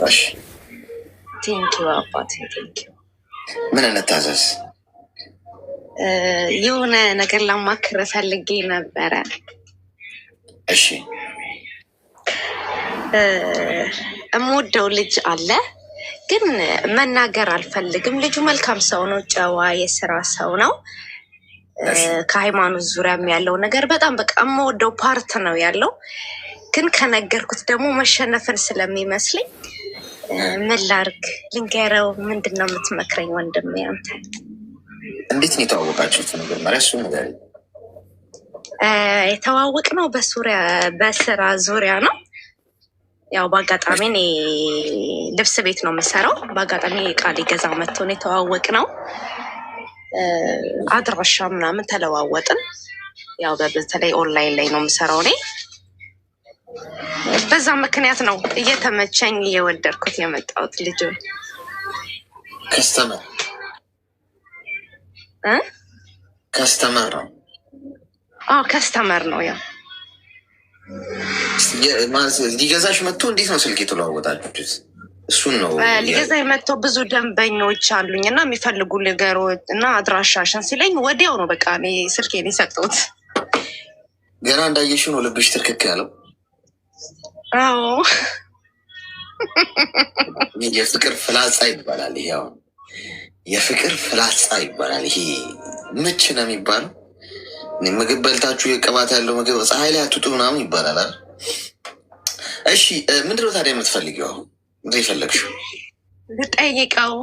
እሺ ቴንኪው አባቴ ቴንኪው። ምን እንታዘዝ? የሆነ ነገር ላማክር ፈልጌ ነበረ። እሺ እምወደው ልጅ አለ ግን መናገር አልፈልግም። ልጁ መልካም ሰው ነው፣ ጨዋ የስራ ሰው ነው። ከሃይማኖት ዙሪያም ያለው ነገር በጣም በቃ የምወደው ፓርት ነው ያለው። ግን ከነገርኩት ደግሞ መሸነፍን ስለሚመስለኝ ምን ላድርግ? ልንገረው? ምንድን ነው የምትመክረኝ ወንድሜ አንተ? እንዴት ነው የተዋወቃችሁት? መጀመሪያ እሱ ነገር። የተዋወቅነው በስራ ዙሪያ ነው። ያው በአጋጣሚ እኔ ልብስ ቤት ነው የምሰራው። በአጋጣሚ ዕቃ ሊገዛ መጥቶ ነው የተዋወቅነው። አድራሻ ምናምን ተለዋወጥን። ያው በተለይ ኦንላይን ላይ ነው የምሰራው እኔ። በዛ ምክንያት ነው እየተመቸኝ እየወደድኩት የመጣሁት ልጁ። ከስተመር ነው? አዎ ከስተመር ነው። ያው ሊገዛሽ መጥቶ እንዴት ነው ስልክ የተለዋወጣችሁት? እሱን ነው ሊገዛኝ መጥቶ ብዙ ደንበኞች አሉኝ እና የሚፈልጉ ነገሮች እና አድራሻሽን ሲለኝ ወዲያው ነው በቃ እኔ ስልኬን የሰጠሁት። ገና እንዳየሽ ነው ልብሽ ትርክክ ያለው? አዎ የፍቅር ፍላጻ ይባላል። ይሄ አሁን የፍቅር ፍላጻ ይባላል። ይሄ ምች ነው የሚባለው። ምግብ በልታችሁ የቅባት ያለው ምግብ ፀሐይ ላይ አትውጡ ምናምን ይባላል አይደል? እሺ ምንድነው ታዲያ የምትፈልጊው? አሁን እንደ የፈለግሽው ልጠይቀው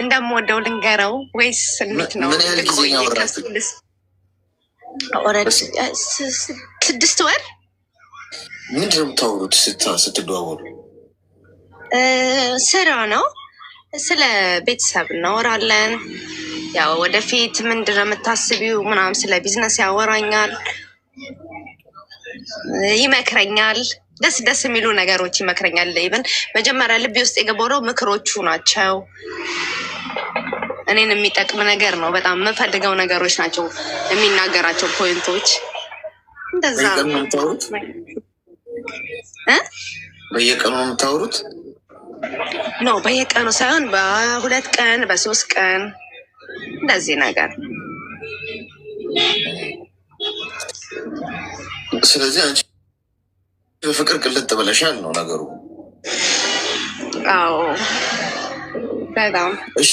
እንደምወደው ልንገረው ወይስ እንዴት ነው? ምን ያህል ጊዜ ያወራችሁ? 6 ወር። ምንድነው የምታወሩት ስትደዋወሉ? ስራ ነው፣ ስለ ቤተሰብ እናወራለን። ያው ወደፊት ምንድነው የምታስቢው ምናምን ስለ ቢዝነስ ያወራኛል፣ ይመክረኛል። ደስ የሚሉ ነገሮች ይመክረኛል። ኢቨን መጀመሪያ ልቤ ውስጥ የገባው ምክሮቹ ናቸው። እኔን የሚጠቅም ነገር ነው። በጣም የምፈልገው ነገሮች ናቸው የሚናገራቸው ፖይንቶች። እንደዛ በየቀኑ ነው የምታወሩት? ኖ በየቀኑ ሳይሆን በ2 ቀን በ3 ቀን እንደዚህ ነገር። ስለዚህ አንቺ በፍቅር ቅልጥ ብለሻል ነው ነገሩ? አዎ በጣም። እሺ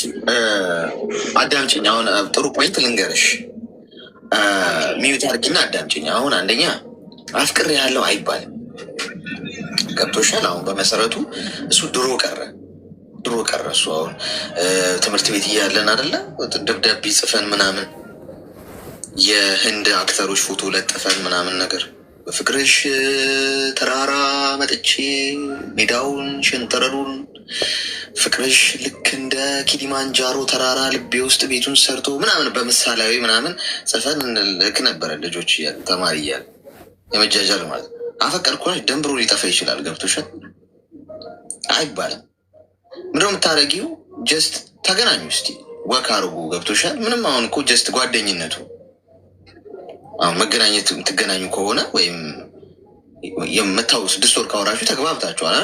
አዳምጪኝ። አሁን ጥሩ ፖይንት ልንገርሽ። ሚዩት አድርጊና አዳምጪኝ። አሁን አንደኛ አፍቅር ያለው አይባልም። ገብቶሻል? አሁን በመሰረቱ እሱ ድሮ ቀረ እሱ አሁን ትምህርት ቤት እያለን አይደለ ደብዳቤ ጽፈን ምናምን የህንድ አክተሮች ፎቶ ለጥፈን ምናምን ነገር በፍቅርሽ ተራራ መጥቼ ሜዳውን ሸንተረሩን ፍቅርሽ ልክ እንደ ኪሊማንጃሮ ተራራ ልቤ ውስጥ ቤቱን ሰርቶ ምናምን በምሳሌያዊ ምናምን ጽፈን ልክ ነበረ ልጆች እያሉ ተማሪ እያሉ የመጃጃል ማለት አፈቀርኩሽ ደንብሮ ሊጠፋ ይችላል። ገብቶሻል? አይባልም። ምንድነው የምታደርጊው? ጀስት ተገናኙ እስቲ ወክ አድርጉ። ገብቶሻል? ምንም አሁን እኮ ጀስት ጓደኝነቱ አሁን መገናኘት የምትገናኙ ከሆነ ወይም የምታው 6 ወር ካወራችሁ ተግባብታችኋል።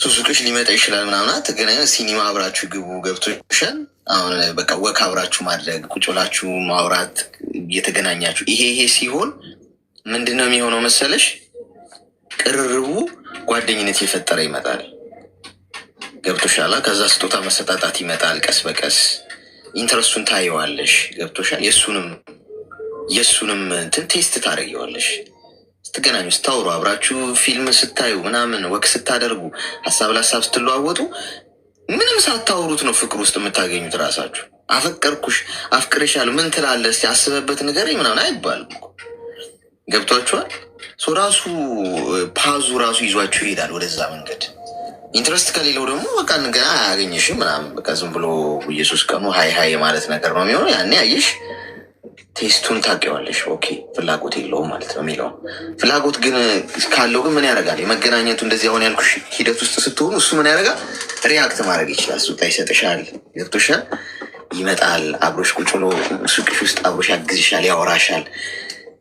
ሱሱቅሽ ሊመጣ ይችላል ምናምና ተገናኘ፣ ሲኒማ አብራችሁ ግቡ። ገብቶሻል? አሁን በቃ ወክ አብራችሁ ማድረግ፣ ቁጭ ብላችሁ ማውራት እየተገናኛችሁ ይሄ ሲሆን ምንድነው የሚሆነው መሰለሽ? ቅርርቡ ጓደኝነት የፈጠረ ይመጣል። ገብቶሻል? ከዛ ስጦታ መሰጣጣት ይመጣል። ቀስ በቀስ ኢንትረስቱን ታየዋለሽ። ገብቶሻል? የእሱንም እንትን ቴስት ታደርጊዋለሽ። ስትገናኙ፣ ስታወሩ፣ አብራችሁ ፊልም ስታዩ ምናምን ወቅ ስታደርጉ፣ ሀሳብ ለሀሳብ ስትለዋወጡ ምንም ሳታወሩት ነው ፍቅር ውስጥ የምታገኙት ራሳችሁ። አፈቀርኩሽ፣ አፍቅርሻለሁ፣ ምን ትላለህ እስኪ አስበበት ንገረኝ ምናምን አይባልም። ገብቷችኋል? ራሱ ፓዙ ራሱ ይዟችሁ ይሄዳል ወደዛ መንገድ። ኢንትረስት ከሌለው ደግሞ በቃ ገና አያገኝሽም ምናምን በቃ ዝም ብሎ ኢየሱስ ቀኑ ሀይ ማለት ነገር ነው የሚሆነው። ያኔ አየሽ ቴስቱን ታውቂዋለሽ። ኦኬ ፍላጎት የለውም ማለት ነው የሚለው። ፍላጎት ግን ካለው ግን ምን ያደርጋል? የመገናኘቱ እንደዚህ አሁን ያልኩሽ ሂደት ውስጥ ስትሆኑ እሱ ምን ያደርጋል? ሪያክት ማድረግ ይችላል። ሱጣ ይሰጥሻል። ገብቶሻል? ይመጣል አብሮሽ ቁጭ ብሎ ሱቅሽ ውስጥ አብሮሽ ያግዝሻል፣ ያወራሻል።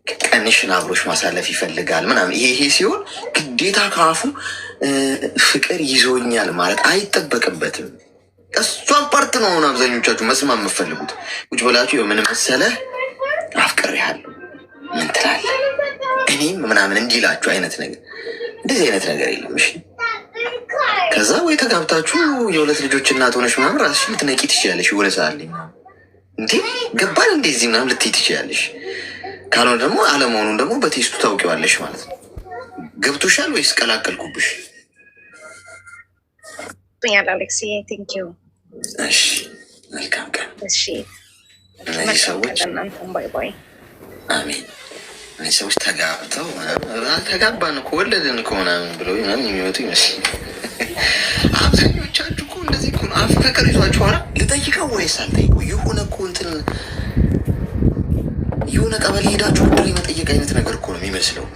ቀንሽን አብሮሽ ማሳለፍ ይፈልጋል ምናምን። ይሄ ሲሆን ግዴታ ከአፉ ፍቅር ይዞኛል ማለት አይጠበቅበትም። እሷን ፓርት ነው አሁን አብዛኞቻችሁ መስማት የምፈልጉት። ቁጭ ብላችሁ የምን መሰለህ አፍቅሬሃለሁ ምን ትላለህ እኔም ምናምን እንዲላችሁ አይነት ነገር፣ እንደዚህ አይነት ነገር የለም። እሺ ከዛ ወይ ተጋብታችሁ የሁለት ልጆች እናት ሆነሽ ምናምን ራስሽ ልትነቂ ትችላለሽ። ይወለሳልኝ እንዴ ገባል እንደዚህ ምናምን ልትይ ትችላለሽ። ካልሆነ ደግሞ አለመሆኑን ደግሞ በቴስቱ ታውቂዋለሽ ማለት ነው። ገብቶሻል ወይስ ቀላቀልኩብሽ? አሌክስ ቴንክ ዩ። እሺ መልካም ቀን። እሺ እነዚህ ሰዎች ባይ ባይ። አሜን። እነዚህ ሰዎች ተጋብተው ተጋባን እኮ ወለድን እኮ ምናምን ብለው ምናምን የሚወጡ ይመስል አብዛኞቻችሁ እኮ እንደዚህ እኮ ነው። አፍ ፍቅር ይዟችሁ ኋላ ልጠይቀው ወይስ አልጠይቀው? የሆነ እኮ እንትን የሆነ ቀበሌ ሄዳችሁ ብድር የመጠየቅ አይነት ነገር እኮ ነው የሚመስለው።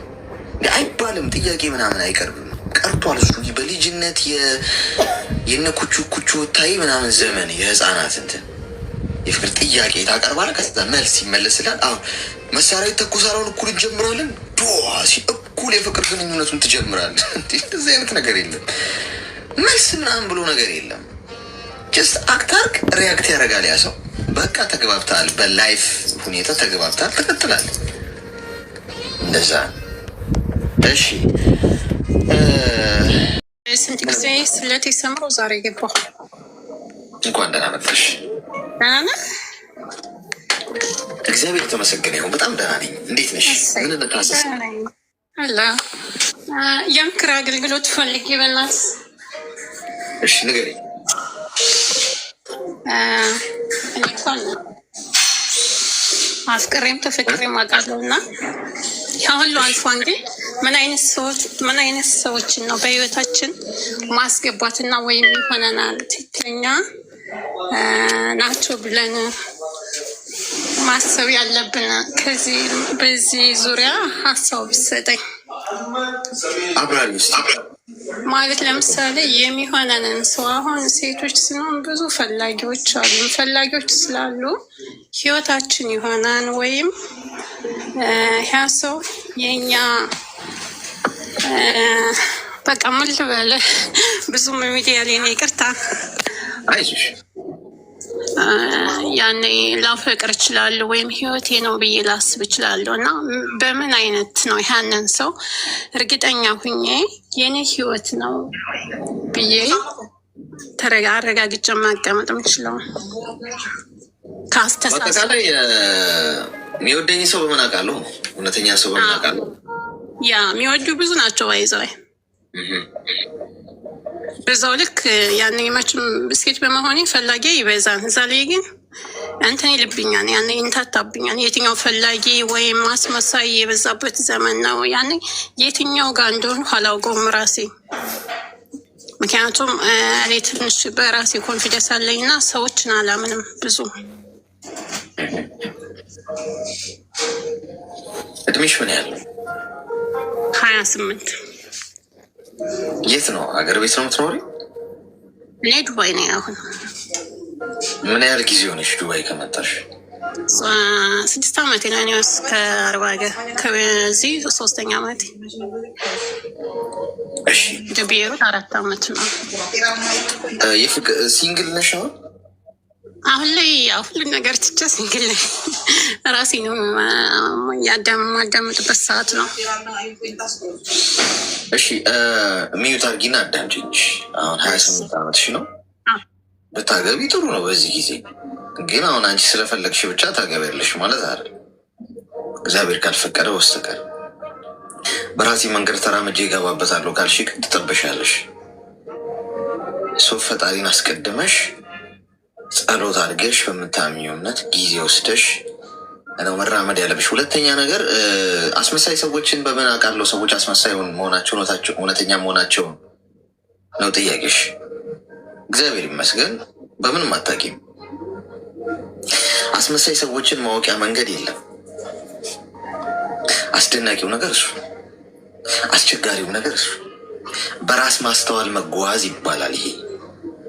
አይባልም፣ ጥያቄ ምናምን አይቀርብም። ቀርቷል እሱ በልጅነት የነ ኩቹ ኩቹ ታይ ምናምን ዘመን የህፃናት እንትን የፍቅር ጥያቄ ታቀርባለህ፣ ከዛ መልስ ይመለስላል። አሁን መሳሪያ ተኮሳራውን እኩል እንጀምራለን እኩል የፍቅር ግንኙነቱን ትጀምራለህ። እንደዚህ አይነት ነገር የለም። መልስ ምናምን ብሎ ነገር የለም። ጀስት አክታርክ ሪያክት ያደርጋል ያ ሰው። በቃ ተግባብታል፣ በላይፍ ሁኔታ ተግባብታል፣ ትቀጥላል። እንደዛ እሺ። ስንት ጊዜ ስለት የሰምረው ዛሬ ገባሁ። እንኳን ደህና መጣሽ። ደህና ነህ? እግዚአብሔር የተመሰገነ ይሁን። በጣም ደህና ነኝ። እንዴት ነሽ? ምን እንታሰስ? አላ የምክር አገልግሎት ፈልጌ በእናትህ። እሺ ንገሪኝ። እኔ እንኳን አፍቅሬም ተፈቅሬም አውቃለሁ እና ያ ሁሉ አልፎ እንግዲህ ምን አይነት ሰዎችን ነው በህይወታችን ማስገባትና ወይም ይሆነናል ትክክለኛ ናቸው ብለን ማሰብ ያለብን። ከዚህ በዚህ ዙሪያ ሀሳብ ብትሰጠኝ። አብራሪ ውስጥ ማለት ለምሳሌ የሚሆነንን ሰው አሁን ሴቶች ስንሆን ብዙ ፈላጊዎች አሉ። ፈላጊዎች ስላሉ ህይወታችን ይሆናል ወይም ያ ሰው የኛ በቃ ምን ልበልህ፣ ብዙም ሚዲያ ላይ ነው፣ ይቅርታ። አይዞሽ። ያኔ ላፈቅር እችላለሁ ወይም ህይወቴ ነው ብዬ ላስብ እችላለሁ እና በምን አይነት ነው ያንን ሰው እርግጠኛ ሁኜ የኔ ህይወት ነው ብዬ አረጋግጬ ማቀመጥ የምችለው? በአጠቃላይ የሚወደኝ ሰው በምን አውቃለሁ? እውነተኛ ሰው በምን አውቃለሁ? ያ የሚወዱ ብዙ ናቸው። ባይዘዋይ በዛው ልክ ያን መቼም ብስኬት በመሆኔ ፈላጊ ይበዛል። እዛ ላይ ግን እንትን ይልብኛል፣ ያን እንታታብኛል። የትኛው ፈላጊ ወይም ማስመሳይ የበዛበት ዘመን ነው። ያን የትኛው ጋር እንደሆነ አላውቀውም ራሴ። ምክንያቱም እኔ ትንሽ በራሴ ኮንፊደንስ አለኝ እና ሰዎችን አላምንም ብዙ። እድሜሽ ምን ያህል? 28። የት ነው? ሀገር ቤት ነው የምትኖሪ? እኔ ዱባይ ነኝ አሁን። ምን ያህል ጊዜ ሆነሽ ዱባይ ከመጣሽ? 6 ዓመቴ ነው። እኔ ከአረብ ሀገር ከዚህ 3ኛ ዓመቴ። እሺ ቤይሩት 4 ዓመት ነው። ሲንግል ነሽ አሁን? አሁን ላይ ያው ሁሉን ነገር ትቼ ሲንግል ነኝ። ራሴ ነው የማዳምጥበት ሰዓት ነው። እሺ ሚዩት አድርጊና አዳምጪኝ። አሁን 28 ዓመትሽ ነው። ብታገቢ ጥሩ ነው በዚህ ጊዜ። ግን አሁን አንቺ ስለፈለግሽ ብቻ ታገቢያለሽ ማለት አይደል፣ እግዚአብሔር ካልፈቀደ በስተቀር። በራሴ መንገድ ተራምጄ ይገባበታለሁ ካልሽ ትጠበሻለሽ። ሰው ፈጣሪን አስቀድመሽ ጸሎት አድርገሽ በምታምኚው እምነት ጊዜ ወስደሽ ነው መራመድ ያለብሽ። ሁለተኛ ነገር አስመሳይ ሰዎችን በምን አውቃለሁ? ሰዎች አስመሳይ መሆናቸውን እውነተኛ መሆናቸውን ነው ጥያቄሽ። እግዚአብሔር ይመስገን በምንም አታውቂም። አስመሳይ ሰዎችን ማወቂያ መንገድ የለም። አስደናቂው ነገር እሱ፣ አስቸጋሪው ነገር እሱ። በራስ ማስተዋል መጓዝ ይባላል። ይሄ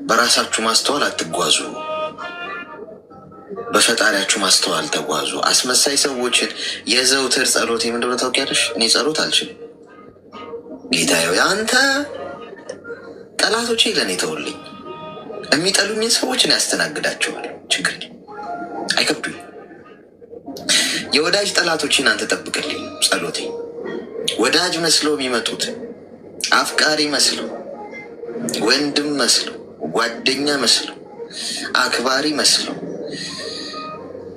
በራሳችሁ ማስተዋል አትጓዙ። በፈጣሪያችሁ ማስተዋል ተጓዙ። አስመሳይ ሰዎችን የዘውትር ጸሎት ምንድን ነው ታውቂያለሽ? እኔ ጸሎት አልችልም። ጌታዬ አንተ ጠላቶቼ ለእኔ ተውልኝ። የሚጠሉኝን ሰዎችን ያስተናግዳቸዋል። ችግር አይከብዱኝ። የወዳጅ ጠላቶችን አንተ ጠብቅልኝ። ጸሎቴ ወዳጅ መስለው የሚመጡት አፍቃሪ መስለው፣ ወንድም መስለው፣ ጓደኛ መስለው፣ አክባሪ መስለው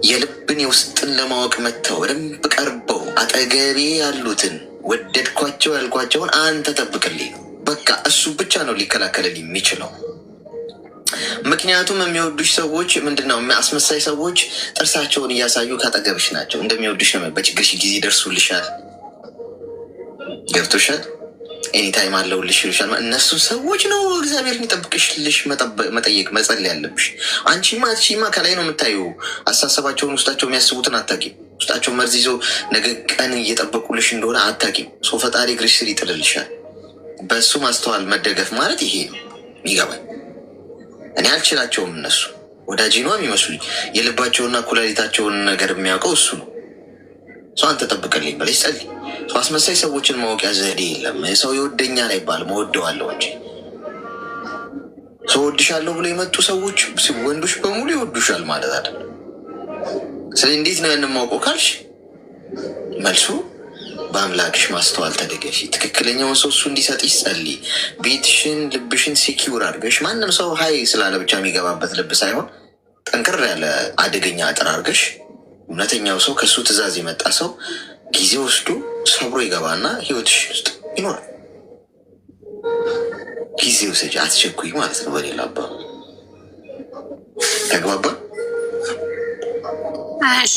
የልብን የውስጥን ለማወቅ መጥተው በደንብ ቀርበው አጠገቤ ያሉትን ወደድኳቸው ያልኳቸውን አንተ ጠብቅልኝ። በቃ እሱ ብቻ ነው ሊከላከልልኝ የሚችለው። ምክንያቱም የሚወዱሽ ሰዎች ምንድነው አስመሳይ ሰዎች ጥርሳቸውን እያሳዩ ካጠገብሽ ናቸው። እንደሚወዱሽ ነው። በችግርሽ ጊዜ ይደርሱልሻል። ገብቶሻል? ኤኒታይም አለውልሽ ይሉሻል። እነሱ ሰዎች ነው እግዚአብሔር የሚጠብቅሽልሽ መጠየቅ መጸለይ ያለብሽ። አንቺማ ከላይ ነው የምታዩ። አሳሰባቸውን ውስጣቸው የሚያስቡትን አታቂም። ውስጣቸው መርዝ ይዘው ነገ ቀን እየጠበቁልሽ እንደሆነ አታቂም። ሰው ፈጣሪ እግርሽ ስር ይጥልልሻል። በእሱ ማስተዋል መደገፍ ማለት ይሄ ነው። ይገባል። እኔ አልችላቸውም። እነሱ ወዳጅ ነው የሚመስሉኝ። የልባቸውና ኩላሊታቸውን ነገር የሚያውቀው እሱ ነው። ሰው አንተ ጠብቀልኝ በለሽ ጸልይ። ሰው አስመሳይ ሰዎችን ማወቂያ ዘዴ የለም። ሰው ይወደኛል አይባልም፣ እወደዋለሁ እንጂ። ሰው ወድሻለሁ ብሎ የመጡ ሰዎች ወንዶች በሙሉ ይወዱሻል ማለት አይደለም። ስለዚህ እንዴት ነው ያንን ማውቀው ካልሽ መልሱ በአምላክሽ ማስተዋል ተደገፊ። ትክክለኛውን ሰው እሱ እንዲሰጥሽ ጸልይ። ቤትሽን ልብሽን ሴኪውር አድርገሽ ማንም ሰው ሀይ ስላለ ብቻ የሚገባበት ልብ ሳይሆን ጠንከር ያለ አደገኛ አጥር አድርገሽ እውነተኛው ሰው ከእሱ ትእዛዝ የመጣ ሰው ጊዜ ወስዶ ሰብሮ ይገባና ህይወትሽ ውስጥ ይኖራል። ጊዜ ውሰጂ፣ አትቸኩይ ማለት ነው። በሌላ አባ ተግባባ። እሺ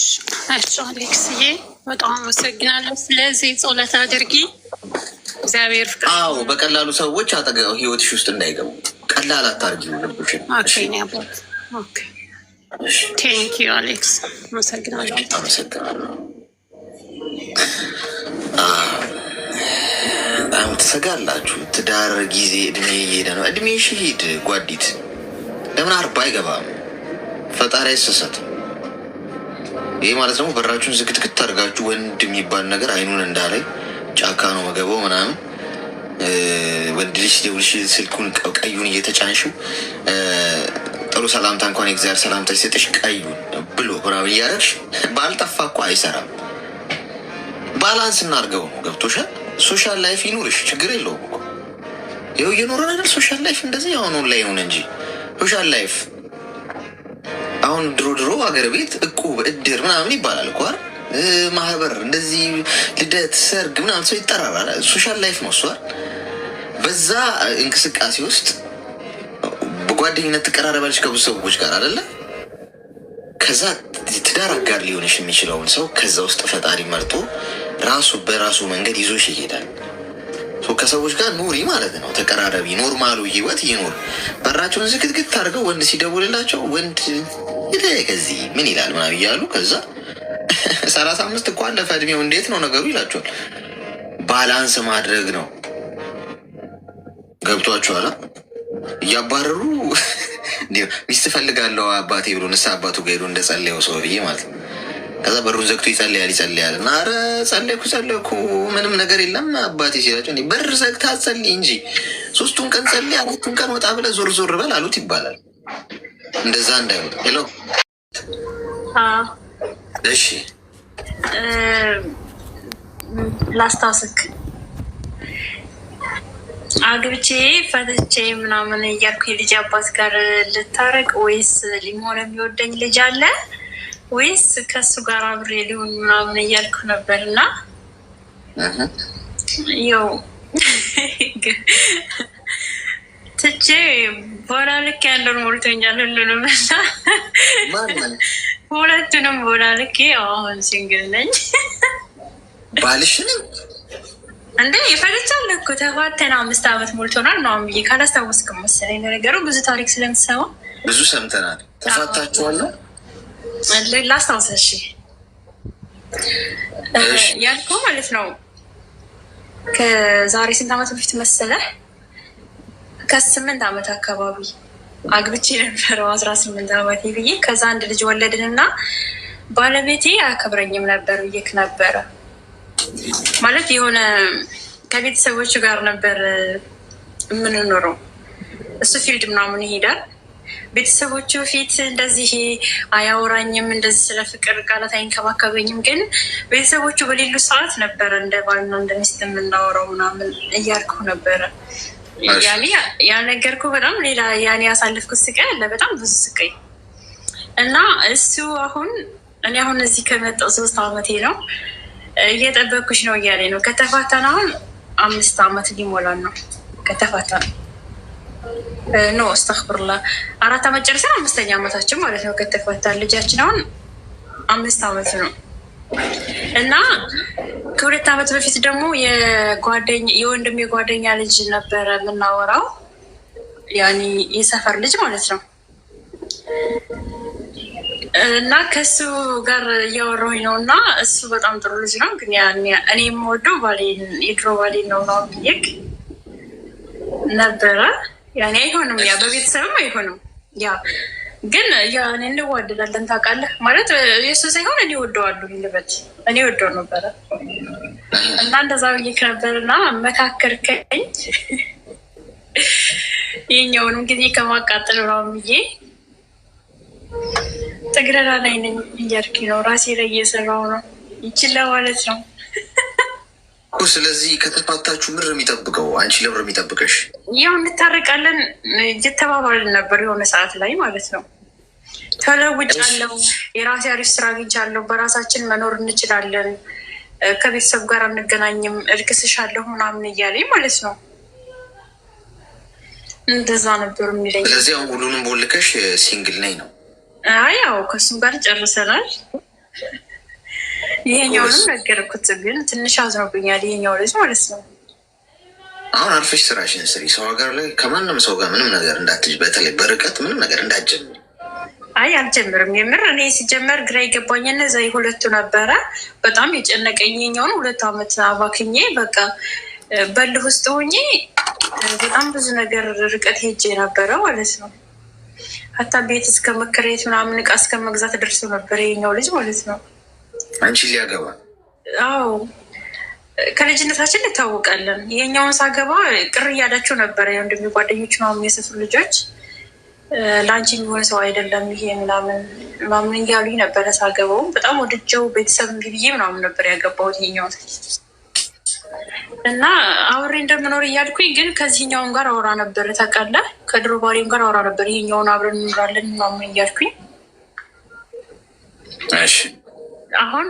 አሌክስዬ በጣም አመሰግናለሁ። ስለዚህ ጸሎት አድርጊ። እግዚአብሔር ፍቅር። አዎ በቀላሉ ሰዎች አጠገብ ህይወትሽ ውስጥ እንዳይገቡ ቀላል አታርጊ ልብሽን። ቴንክ ዩ አሌክስ፣ አመሰግናለሁ። በጣም ትሰጋላችሁ። ትዳር ጊዜ እድሜ እየሄደ ነው። እድሜ ሂድ ጓዲት። ለምን 40 አይገባም? ፈጣሪ አይሰሰትም። ይህ ማለት ደግሞ በራችሁን ዝግትግት አድርጋችሁ ወንድ የሚባል ነገር አይኑን እንዳላይ ጫካ ነው መገባው ምናምን ወንድ ልጅ ደውልሽ ስልኩን ቀዩን እየተጫንሽው ጥሩ ሰላምታ እንኳን የእግዚአብሔር ሰላምታ ሲሰጥሽ ቀዩን ብሎ ምናምን እያደረግሽ ባልጠፋ እኮ አይሰራም። ባላንስ እናድርገው ነው። ገብቶሻል? ሶሻል ላይፍ ይኑርሽ፣ ችግር የለውም እኮ ይኸው እየኖረን አይደል? ሶሻል ላይፍ እንደዚህ አሁን ኦንላይን ሆነ እንጂ ሶሻል ላይፍ አሁን ድሮ ሀገር ቤት እቁብ እድር ምናምን ይባላል እኮ አይደል? ማህበር እንደዚህ ልደት ሰርግ ምናምን ሰው ይጠራራል። ሶሻል ላይፍ ነው እሷ። በዛ እንቅስቃሴ ውስጥ በጓደኝነት ትቀራረባለች ከብዙ ሰዎች ጋር አይደለ? ከዛ ትዳር አጋር ሊሆንሽ የሚችለውን ሰው ከዛ ውስጥ ፈጣሪ መርጦ ራሱ በራሱ መንገድ ይዞሽ ይሄዳል። ከሰዎች ጋር ኑሪ ማለት ነው። ተቀራረቢ፣ ኖርማሉ ህይወት ይኖር። በራቸውን ዝግትግት አድርገው ወንድ ሲደውልላቸው ወንድ ከዚህ ምን ይላል ምናምን እያሉ ከዛ 35 እኮ አለፈ እድሜው እንዴት ነው ነገሩ ይላቸዋል። ባላንስ ማድረግ ነው። ገብቷችኋል? እያባረሩ ሚስት ፈልጋለሁ አባቴ ብሎ ንስሐ አባቱ ጋር ሄዶ እንደጸለየው ሰው ብዬ ማለት ነው። ከዛ በሩን ዘግቶ ይጸልያል እና ኧረ ጸለይኩ ምንም ነገር የለም አባቴ ሲላቸው በር ዘግታ ጸልይ እንጂ 3ቱን ቀን ጸልይ 4ቱን ቀን ወጣ ብለህ ዞር በል አሉት ይባላል። እንደዛ እንዳይወጣ ሄሎ እሺ ላስታውስክ አግብቼ ፈትቼ ምናምን እያልኩ የልጅ አባት ጋር ልታረቅ ወይስ ሊሆን የሚወደኝ ልጅ አለ ወይስ ከሱ ጋር አብሬ ሊሆን ምናምን እያልኩ ነበር። እና ያው ትቼ ቦላ ልክ ያለውን ሞልቶኛል ሁሉንም እና ሁለቱንም ቦላ ልክ አሁን ሲንግል ነኝ። ባልሽ ነኝ እንዴ የፈለቻለ እኮ ተፋተን 5 ዓመት ሞልቶናል ነው ብዬ ካላስታወስክም መሰለኝ። ነገሩ ብዙ ታሪክ ስለምትሰማ ብዙ ሰምተናል። ተፋታችኋል? ላስታውስ እሺ ያልከው ማለት ነው። ከዛሬ ስንት ዓመት በፊት መሰለህ? ከ8 ዓመት አካባቢ አግብቼ ነበረው 18 ዓመቴ ብዬ። ከዛ አንድ ልጅ ወለድንና ባለቤቴ አያከብረኝም ነበር ብዬክ ነበረ ማለት የሆነ ከቤተሰቦቹ ጋር ነበር የምንኖረው። እሱ ፊልድ ምናምን ይሄዳል። ቤተሰቦቹ ፊት እንደዚህ አያወራኝም፣ እንደዚህ ስለ ፍቅር ቃላት አይንከባከበኝም። ግን ቤተሰቦቹ በሌሉ ሰዓት ነበረ እንደ ባልና እንደ ሚስት የምናወራው ምናምን እያልኩ ነበረ። ያኔ ያልነገርኩ በጣም ሌላ ያኔ ያሳለፍኩት ስቃይ አለ፣ በጣም ብዙ ስቃይ እና እሱ እኔ አሁን እዚህ ከመጣሁ 3 ዓመቴ ነው። እየጠበኩሽ ነው እያለኝ ነው። ከተፋታን አሁን 5 ዓመት ሊሞላን ነው። ከተፋታን ኖ አስተክብርላ 4 ዓመት ጨርሰን 5ኛ ዓመታችን ማለት ነው ከተፋታን። ልጃችን አሁን 5 ዓመት ነው እና ከ2 ዓመት በፊት ደግሞ የወንድም የጓደኛ ልጅ ነበረ የምናወራው፣ ያኔ የሰፈር ልጅ ማለት ነው። እና ከሱ ጋር እያወራሁኝ ነው እና እሱ በጣም ጥሩ ልጅ ነው። ግን እኔ የምወደው የድሮ ባሌን ነው ነው ብዬክ ነበረ። ያኔ አይሆንም፣ ያ በቤተሰብም አይሆንም። ያ ግን እኔ እንዋደዳለን ታውቃለህ። ማለት የሱ ሳይሆን እኔ ወደዋለሁ ልበል፣ እኔ ወደው ነበረ እና እንደዛ ብዬክ ነበር እና መካከርከኝ ይህኛውንም ጊዜ ከማቃጠል ምናምን ብዬ ትግረራ ላይ ነኝ እያልኩኝ ነው። ራሴ ላይ እየሰራው ነው ይችላ ማለት ነው። ስለዚህ ከተፋታችሁ ምር የሚጠብቀው አንቺ ለምር የሚጠብቀሽ ያው እንታረቃለን እየተባባልን ነበር የሆነ ሰዓት ላይ ማለት ነው። ተለውጫለሁ፣ የራሴ አሪፍ ስራ አግኝቻለሁ፣ በራሳችን መኖር እንችላለን፣ ከቤተሰብ ጋር አንገናኝም፣ እልክስሻለሁ ምናምን እያለኝ ማለት ነው። እንደዛ ነበር የሚለኝ። ስለዚህ አሁን ሁሉንም ቦልከሽ ሲንግል ነኝ ነው? አይ ያው ከሱም ጋር ጨርሰናል። ይሄኛውንም ነገርኩት፣ ግን ትንሽ አዝኖብኛል ይሄኛው ልጅ ማለት ነው። አሁን አርፈሽ ስራሽን ስሪ። ሰው ሀገር ላይ ከማንም ሰው ጋር ምንም ነገር እንዳትጅ፣ በተለይ በርቀት ምንም ነገር እንዳትጀምር። አይ አልጀምርም። የምር እኔ ሲጀመር ግራ የገባኝ እነዛ ሁለቱ ነበረ በጣም የጨነቀኝ። ይሄኛውን 2 ዓመት አባክኜ በቃ በልህ ውስጥ ሆኜ በጣም ብዙ ነገር ርቀት ሄጄ ነበረ ማለት ነው። ሀታ ቤት እስከ መከራየት ምናምን እቃ እስከ መግዛት ደርሶ ነበር ይሄኛው ልጅ ማለት ነው። አንቺ ሊያገባ? አዎ ከልጅነታችን እንታወቃለን። ይሄኛውን ሳገባ ቅር እያላቸው ነበረ የወንድሜ ጓደኞች ምናምን የሰፈር ልጆች፣ ለአንቺ የሚሆን ሰው አይደለም ይሄ ምናምን እያሉኝ ነበረ። ሳገባውም በጣም ወድጀው ቤተሰብ እምቢ ብዬ ምናምን ነበር ያገባሁት ይሄኛውን እና አብሬ እንደምኖር እያልኩኝ፣ ግን ከዚህኛውን ጋር አወራ ነበር ታውቃለህ። ከድሮ ባሌም ጋር አወራ ነበር ይሄኛውን አብረን እንኖራለን ምናምን እያልኩኝ። እሺ አሁን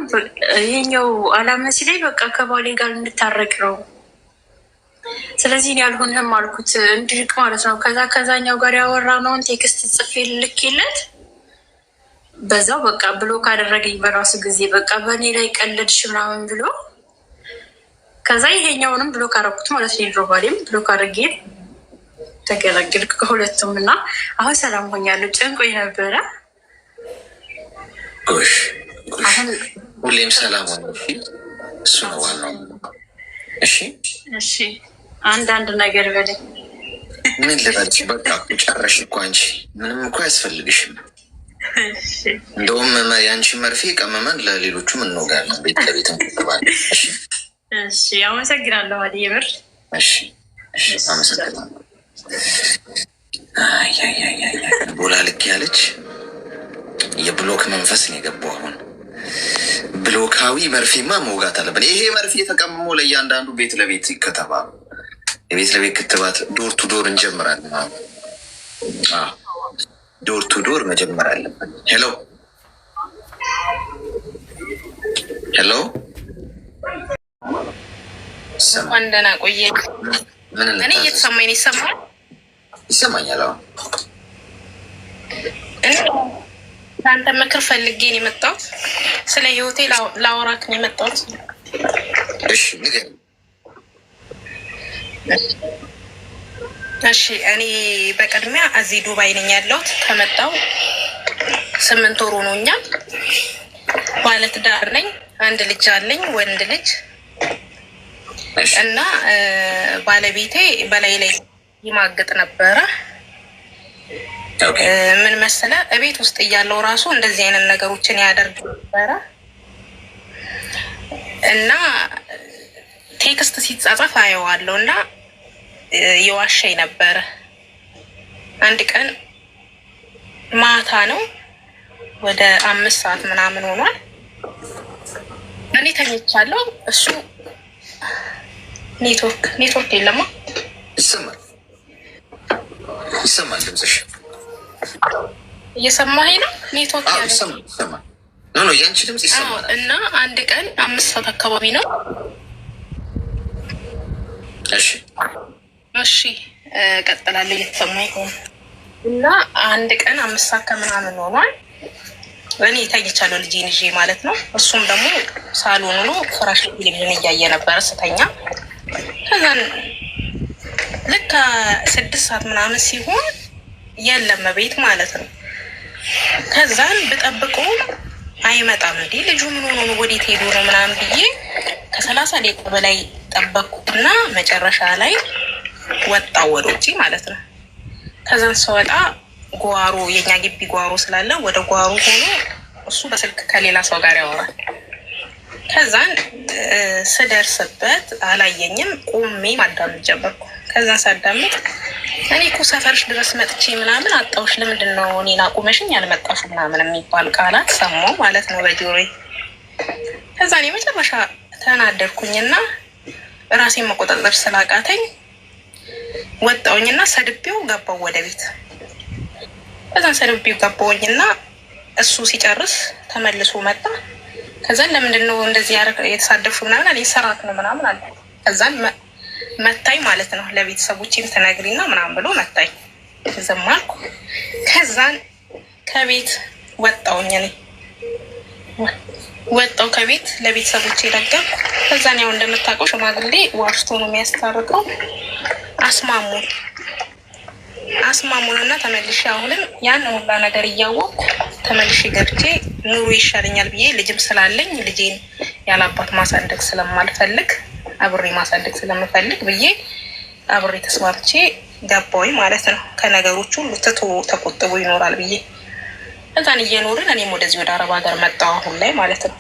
ይሄኛው አላመሲ ላይ በቃ ከባሌ ጋር እንድታረቅ ነው። ስለዚህ እኔ አልሆንህም አልኩት እንድርቅ ማለት ነው። ከዛኛው ጋር ያወራነውን ቴክስት ጽፌ ልኬለት በዛው በቃ ብሎክ አደረገኝ በራሱ ጊዜ። በቃ በእኔ ላይ ቀለድሽ ምናምን ብሎ ከዛ ይሄኛውንም ብሎክ አደረኩት ማለት ነው። ድሮ ባሌም ብሎክ አድርጌ ተገላገልኩ ከሁለቱም እና አሁን ሰላም ሆኛለሁ። ጨንቆኝ ነበረ። ጎሽ ሁሌም ሰላም ሆነ። እሱ ነው ዋናው። እሺ አንዳንድ ነገር በለኝ። ምን ልበልሽ? በቃ ጨረሽ እኮ አንቺ ምንም እኮ አያስፈልግሽም። እንደውም የአንቺ መርፌ ቀመመን ለሌሎቹም እንወጋለን፣ ቤት ለቤት እንቅባለን። እሺ አመሰግናለሁ። አዲየምር እሺ አመሰግናለሁ። ቦላ ልክ ያለች የብሎክ መንፈስ ነው የገባው። አሁን ብሎካዊ መርፌማ መውጋት አለብን። ይሄ መርፌ የተቀመመ ለእያንዳንዱ ቤት ለቤት ይከተባል። የቤት ለቤት ክትባት ዶር ቱ ዶር እንጀምራለን። ዶር ቱ ዶር መጀመር አለብን። ሄሎ እንደና ቆየ። እኔ እየተሰማኝ ነው። ይሰማል? ይሰማኛል። አንተ ምክር ፈልጌ ነው የመጣሁት። ስለ ህይወቴ ላወራክ ነው የመጣሁት። እሺ ንገሪኝ። እሺ እኔ በቅድሚያ እዚህ ዱባይ ነኝ ያለሁት። ከመጣሁ 8 ወር ሆኖኛል። ባለትዳር ነኝ። አንድ ልጅ አለኝ፣ ወንድ ልጅ እና ባለቤቴ በላይ ላይ ይማግጥ ነበረ። ምን መሰለ እቤት ውስጥ እያለው ራሱ እንደዚህ አይነት ነገሮችን ያደርግ ነበረ እና ቴክስት ሲጻጻፍ አየዋለሁ እና የዋሸኝ ነበረ። አንድ ቀን ማታ ነው ወደ 5 ሰዓት ምናምን ሆኗል። እኔ ተኝቻለሁ። እሱ ኔትወርክ የለማ ይሰማል ድምፅሽ እየሰማኸኝ ነው? ኔትወርክ ይሰማል ያንቺ ድምፅ ይሰማል። እና አንድ ቀን 5 ሰዓት አካባቢ ነው። እሺ ቀጥላለሁ እየተሰማኝ ከሆነ እና አንድ ቀን 5 ሰዓት ከምናምን ሆኗል። እኔ ተኝቻለሁ ልጄን ይዤ ማለት ነው። እሱም ደግሞ ሳሎን ውሎ ፍራሽ ቴሌቪዥን እያየ ነበረ ስተኛ። ከዛን ልክ 6 ሰዓት ምናምን ሲሆን የለም ቤት ማለት ነው። ከዛን ብጠብቀው አይመጣም። እንዴ ልጁ ምን ሆኖ ነው ወዴት ሄዶ ነው ምናምን ብዬ ከ30 ደቂቃ በላይ ጠበቅኩትና መጨረሻ ላይ ወጣው ወደ ውጪ ማለት ነው። ከዛን ስወጣ ጓሮ የኛ ግቢ ጓሮ ስላለ ወደ ጓሮ ሆኖ እሱ በስልክ ከሌላ ሰው ጋር ያወራል። ከዛን ስደርስበት አላየኝም። ቆሜ ማዳመጥ ጀመርኩ። ከዛን ሳዳምጥ እኔ እኮ ሰፈርሽ ድረስ መጥቼ ምናምን አጣውሽ፣ ለምንድን ነው እኔን አቁመሽኝ ያልመጣሹ ምናምን የሚባል ቃላት ሰማሁ ማለት ነው በጆሮዬ። ከዛን የመጨረሻ ተናደድኩኝና ራሴን መቆጣጠር ስላቃተኝ ወጣውኝና ሰድቤው ገባው ወደ ቤት። ከዛን ሰድቤው ገባውኝና እሱ ሲጨርስ ተመልሶ መጣ። ከዛን ለምንድን ነው እንደዚህ የተሳደብሹ ምናምን አለ። ሰራት ነው ምናምን አለ። ከዛን መታኝ ማለት ነው። ለቤተሰቦቼም ተነግሪና ምናምን ብሎ መታኝ። ዝም አልኩ። ከዛን ከቤት ወጣውኝ እኔ ወጣው ከቤት ለቤተሰቦቼ ነገርኩ። ከዛን ያው እንደምታውቀው ሽማግሌ ዋሽቶ ነው የሚያስታርቀው። አስማሙንና ተመልሼ አሁንም ያን ሁላ ነገር እያወቅኩ ተመልሼ ገብቼ ኑሮ ይሻለኛል ብዬ ልጅም ስላለኝ ልጄን ያላባት ማሳደግ ስለማልፈልግ አብሬ ማሳደግ ስለምፈልግ ብዬ አብሬ ተስማምቼ ገባሁኝ ማለት ነው። ከነገሮቹ ሁሉ ትቶ ተቆጥቦ ይኖራል ብዬ እዛን እየኖርን እኔም ወደዚህ ወደ አረብ ሀገር መጣሁ አሁን ላይ ማለት ነው።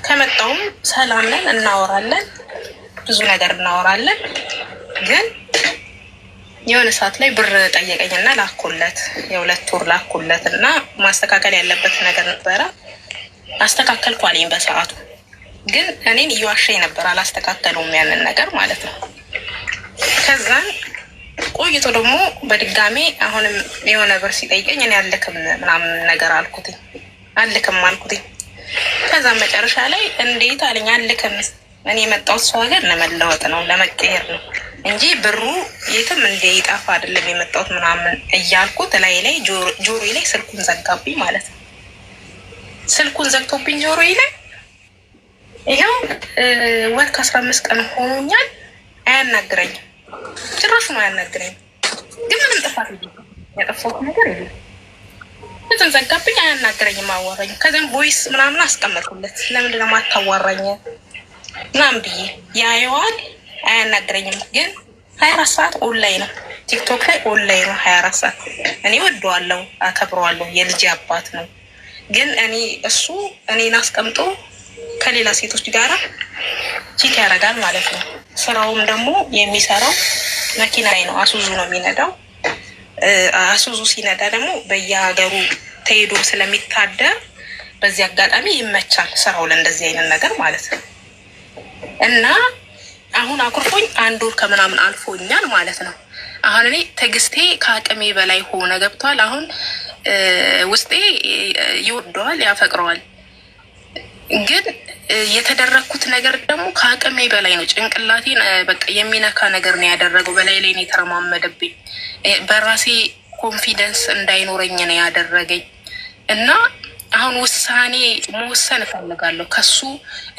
ከመጣሁም ሰላም ነን፣ እናወራለን፣ ብዙ ነገር እናወራለን። ግን የሆነ ሰዓት ላይ ብር ጠየቀኝና ላኩለት፣ የ2 ወር ላኩለት እና ማስተካከል ያለበት ነገር ነበረ። አስተካከልኩ አለኝ በሰዓቱ። ግን እኔን እየዋሸኝ ነበር፣ አላስተካከለውም ያንን ነገር ማለት ነው። ከዛን ቆይቶ ደግሞ በድጋሜ አሁንም የሆነ ብር ሲጠይቀኝ እኔ አልክም ምናምን ነገር አልኩትኝ። ከዛም መጨረሻ ላይ እንዴት አለኝ፣ አልክም እኔ የመጣሁት ሰው ሀገር ለመለወጥ ነው ለመቀየር ነው እንጂ ብሩ የትም እንደይጠፋ አይደለም የመጣሁት ምናምን እያልኩት ላይ ጆሮዬ ላይ ስልኩን ዘጋብኝ ማለት ነው። ስልኩን ዘግቶብኝ ጆሮዬ ላይ ይኸው ወር ከ15 ቀን ሆኖኛል። አያናግረኝም፣ ጭራሽ ነው አያናግረኝም። ግን ምንም ጥፋት ያጠፋሁት ነገር የለም። በጣም ዘጋብኝ፣ አያናግረኝም፣ አዋራኝም። ከዚያም ቮይስ ምናምን አስቀመጥኩለት። ለምንድን ነው የማታዋራኝ ምናምን ብዬ ያየዋል፣ አያናግረኝም። ግን 24 ሰዓት ኦንላይን ነው፣ ቲክቶክ ላይ ኦንላይን ነው 24 ሰዓት። እኔ ወደዋለሁ፣ አከብረዋለሁ፣ የልጅ አባት ነው። ግን እሱ እኔን አስቀምጦ ከሌላ ሴቶች ጋራ ቺት ያደርጋል ማለት ነው። ስራውም ደግሞ የሚሰራው መኪና ላይ ነው፣ አሱዙ ነው የሚነዳው። አሱዙ ሲነዳ ደግሞ በየሀገሩ ተሄዶ ስለሚታደር በዚህ አጋጣሚ ይመቻል ስራው ለእንደዚህ አይነት ነገር ማለት ነው። እና አሁን አኩርፎኝ 1 ወር ከምናምን አልፎኛል ማለት ነው። አሁን እኔ ትዕግስቴ ከአቅሜ በላይ ሆነ ገብቷል። አሁን ውስጤ ይወደዋል፣ ያፈቅረዋል። ግን የተደረግኩት ነገር ደግሞ ከአቅሜ በላይ ነው። ጭንቅላቴን በቃ የሚነካ ነገር ነው ያደረገው። በላይ ላይ ነው የተረማመደብኝ። በራሴ ኮንፊደንስ እንዳይኖረኝ ነው ያደረገኝ። እና አሁን ውሳኔ መወሰን እፈልጋለሁ። ከሱ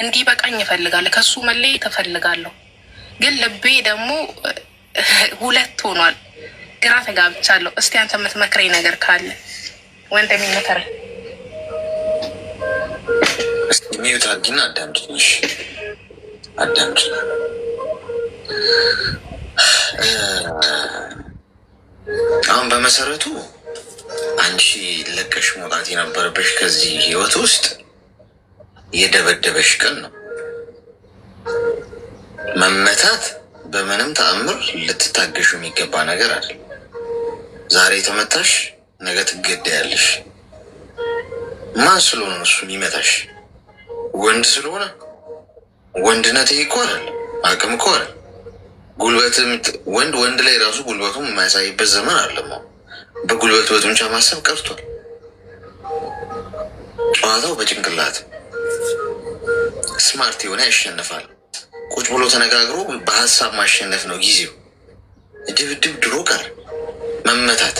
እንዲበቃኝ እፈልጋለሁ። ከሱ መለየት እፈልጋለሁ። ግን ልቤ ደግሞ 2 ሆኗል። ግራ ተጋብቻለሁ። እስቲ አንተ የምትመክረኝ ነገር ካለ ወንድም ይመከረኝ። ሚዩት አድርጊና አዳምጪኝ። አሁን በመሰረቱ አንቺ ለቀሽ መውጣት የነበረበሽ ከዚህ ህይወት ውስጥ የደበደበሽ ቀን ነው። መመታት በምንም ተአምር ልትታገሹ የሚገባ ነገር አለ። ዛሬ ተመታሽ፣ ነገ ትገደያለሽ። ማን ስለሆነ እሱ የሚመታሽ? ወንድ ስለሆነ? ወንድነት ይሄ እኮ አይደል፣ አቅም እኮ አይደል። ጉልበትም ወንድ ላይ ራሱ ጉልበቱም የማያሳይበት ዘመን አለማ። በጉልበት በጡንቻ ማሰብ ቀርቷል። ጨዋታው በጭንቅላት ስማርት የሆነ ያሸንፋል። ቁጭ ብሎ ተነጋግሮ በሀሳብ ማሸነፍ ነው ጊዜው። ድብድብ ድሮ ቀር፣ መመታት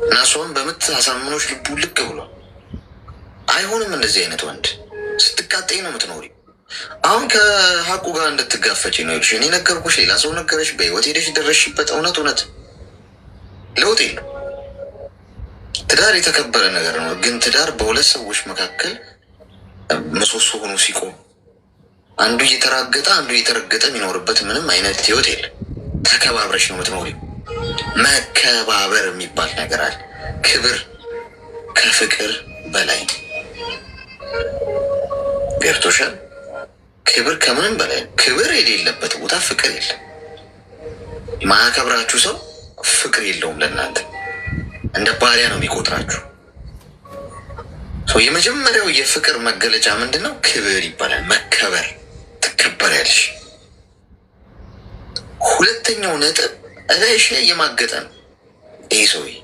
እና እሷም በምት አሳምኖች ልቡ ልቅ ብሏል። አይሆንም እንደዚህ አይነት ወንድ። ስትቃጠኝ ነው የምትኖሪ። አሁን ከሀቁ ጋር እንድትጋፈጭ ነው ይልሽ። እኔ ነገርኩሽ፣ ሌላ ሰው ነገረሽ፣ በህይወት ሄደሽ ደረስሽበት። እውነት ለውጥ የለም። ትዳር የተከበረ ነገር ነው። ግን ትዳር በሁለት ሰዎች መካከል ምሰሶ ሆኖ ሲቆም አንዱ እየተራገጠ አንዱ እየተረገጠ የሚኖርበት ምንም አይነት ህይወት የለም። ተከባብረሽ ነው የምትኖሪው። መከባበር የሚባል ነገር አለ። ክብር ከፍቅር በላይ ገብቶሻል? ክብር ከምንም በላይ። ክብር የሌለበት ቦታ ፍቅር የለም። ማያከብራችሁ ሰው ፍቅር የለውም። ለእናንተ እንደ ባሪያ ነው የሚቆጥራችሁ። የመጀመሪያው የፍቅር መገለጫ ምንድን ነው? ክብር ይባላል። መከበር፣ ትከበሪያለሽ። ሁለተኛው ነጥብ እላይሽ ላይ የማገጠ ነው። ይህ ሰውዬ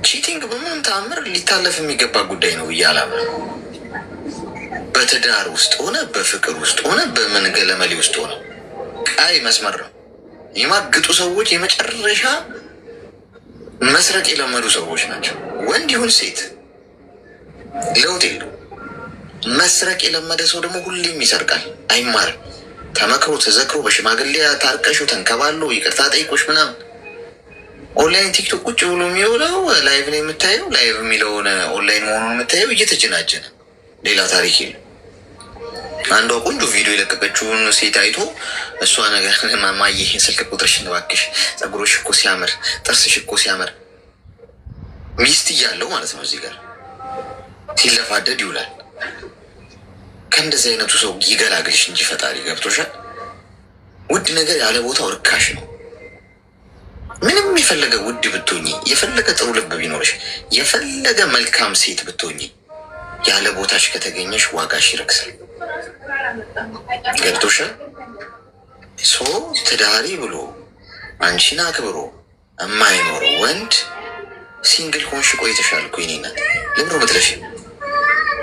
ቺቲንግ በምንም ተአምር ሊታለፍ የሚገባ ጉዳይ ነው ብዬ አላምንም። በትዳር ውስጥ ሆነ በፍቅር ውስጥ ሆነ በምን ገለመሌ ውስጥ ሆነ ቀይ መስመር ነው። የማግጡ ሰዎች የመጨረሻ መስረቅ የለመዱ ሰዎች ናቸው። ወንድ ይሁን ሴት ለውጥ የለው። መስረቅ የለመደ ሰው ደግሞ ሁሌም ይሰርቃል፣ አይማርም። ተመክሮ ተዘክሮ በሽማግሌ ታርቀሹ ተንከባሎ ይቅርታ ጠይቆች ምናምን ኦንላይን ቲክቶክ ቁጭ ብሎ የሚውለው ላይቭ ነው የምታየው። ላይቭ የሚለውን ኦንላይን መሆኑን የምታየው እየተጀናጀነ ሌላ ታሪክ የለም። አንዷ ቆንጆ ቪዲዮ የለቀቀችውን ሴት አይቶ እሷ ነገር ማማዬ ስልክ ቁጥርሽን እባክሽ፣ ፀጉሮሽ እኮ ሲያምር፣ ጥርስሽ እኮ ሲያምር፣ ሚስት እያለው ማለት ነው እዚህ ጋር ሲለፋደድ ይውላል። ከእንደዚህ አይነቱ ሰው ይገላግልሽ እንጂ ፈጣሪ። ገብቶሻል? ውድ ነገር ያለ ቦታው ርካሽ ነው። ምንም የፈለገ ውድ ብትሆኚ፣ የፈለገ ጥሩ ልብ ቢኖርሽ፣ የፈለገ መልካም ሴት ብትሆኚ ያለ ቦታሽ ከተገኘሽ ዋጋሽ ይረክሳል። ገብቶሻል? ሶ ትዳሪ ብሎ አንቺን አክብሮ የማይኖረው ወንድ ሲንግል ሆንሽ ቆይተሻል እኮ የኔ እናት። ለምሮ ምትለፊ?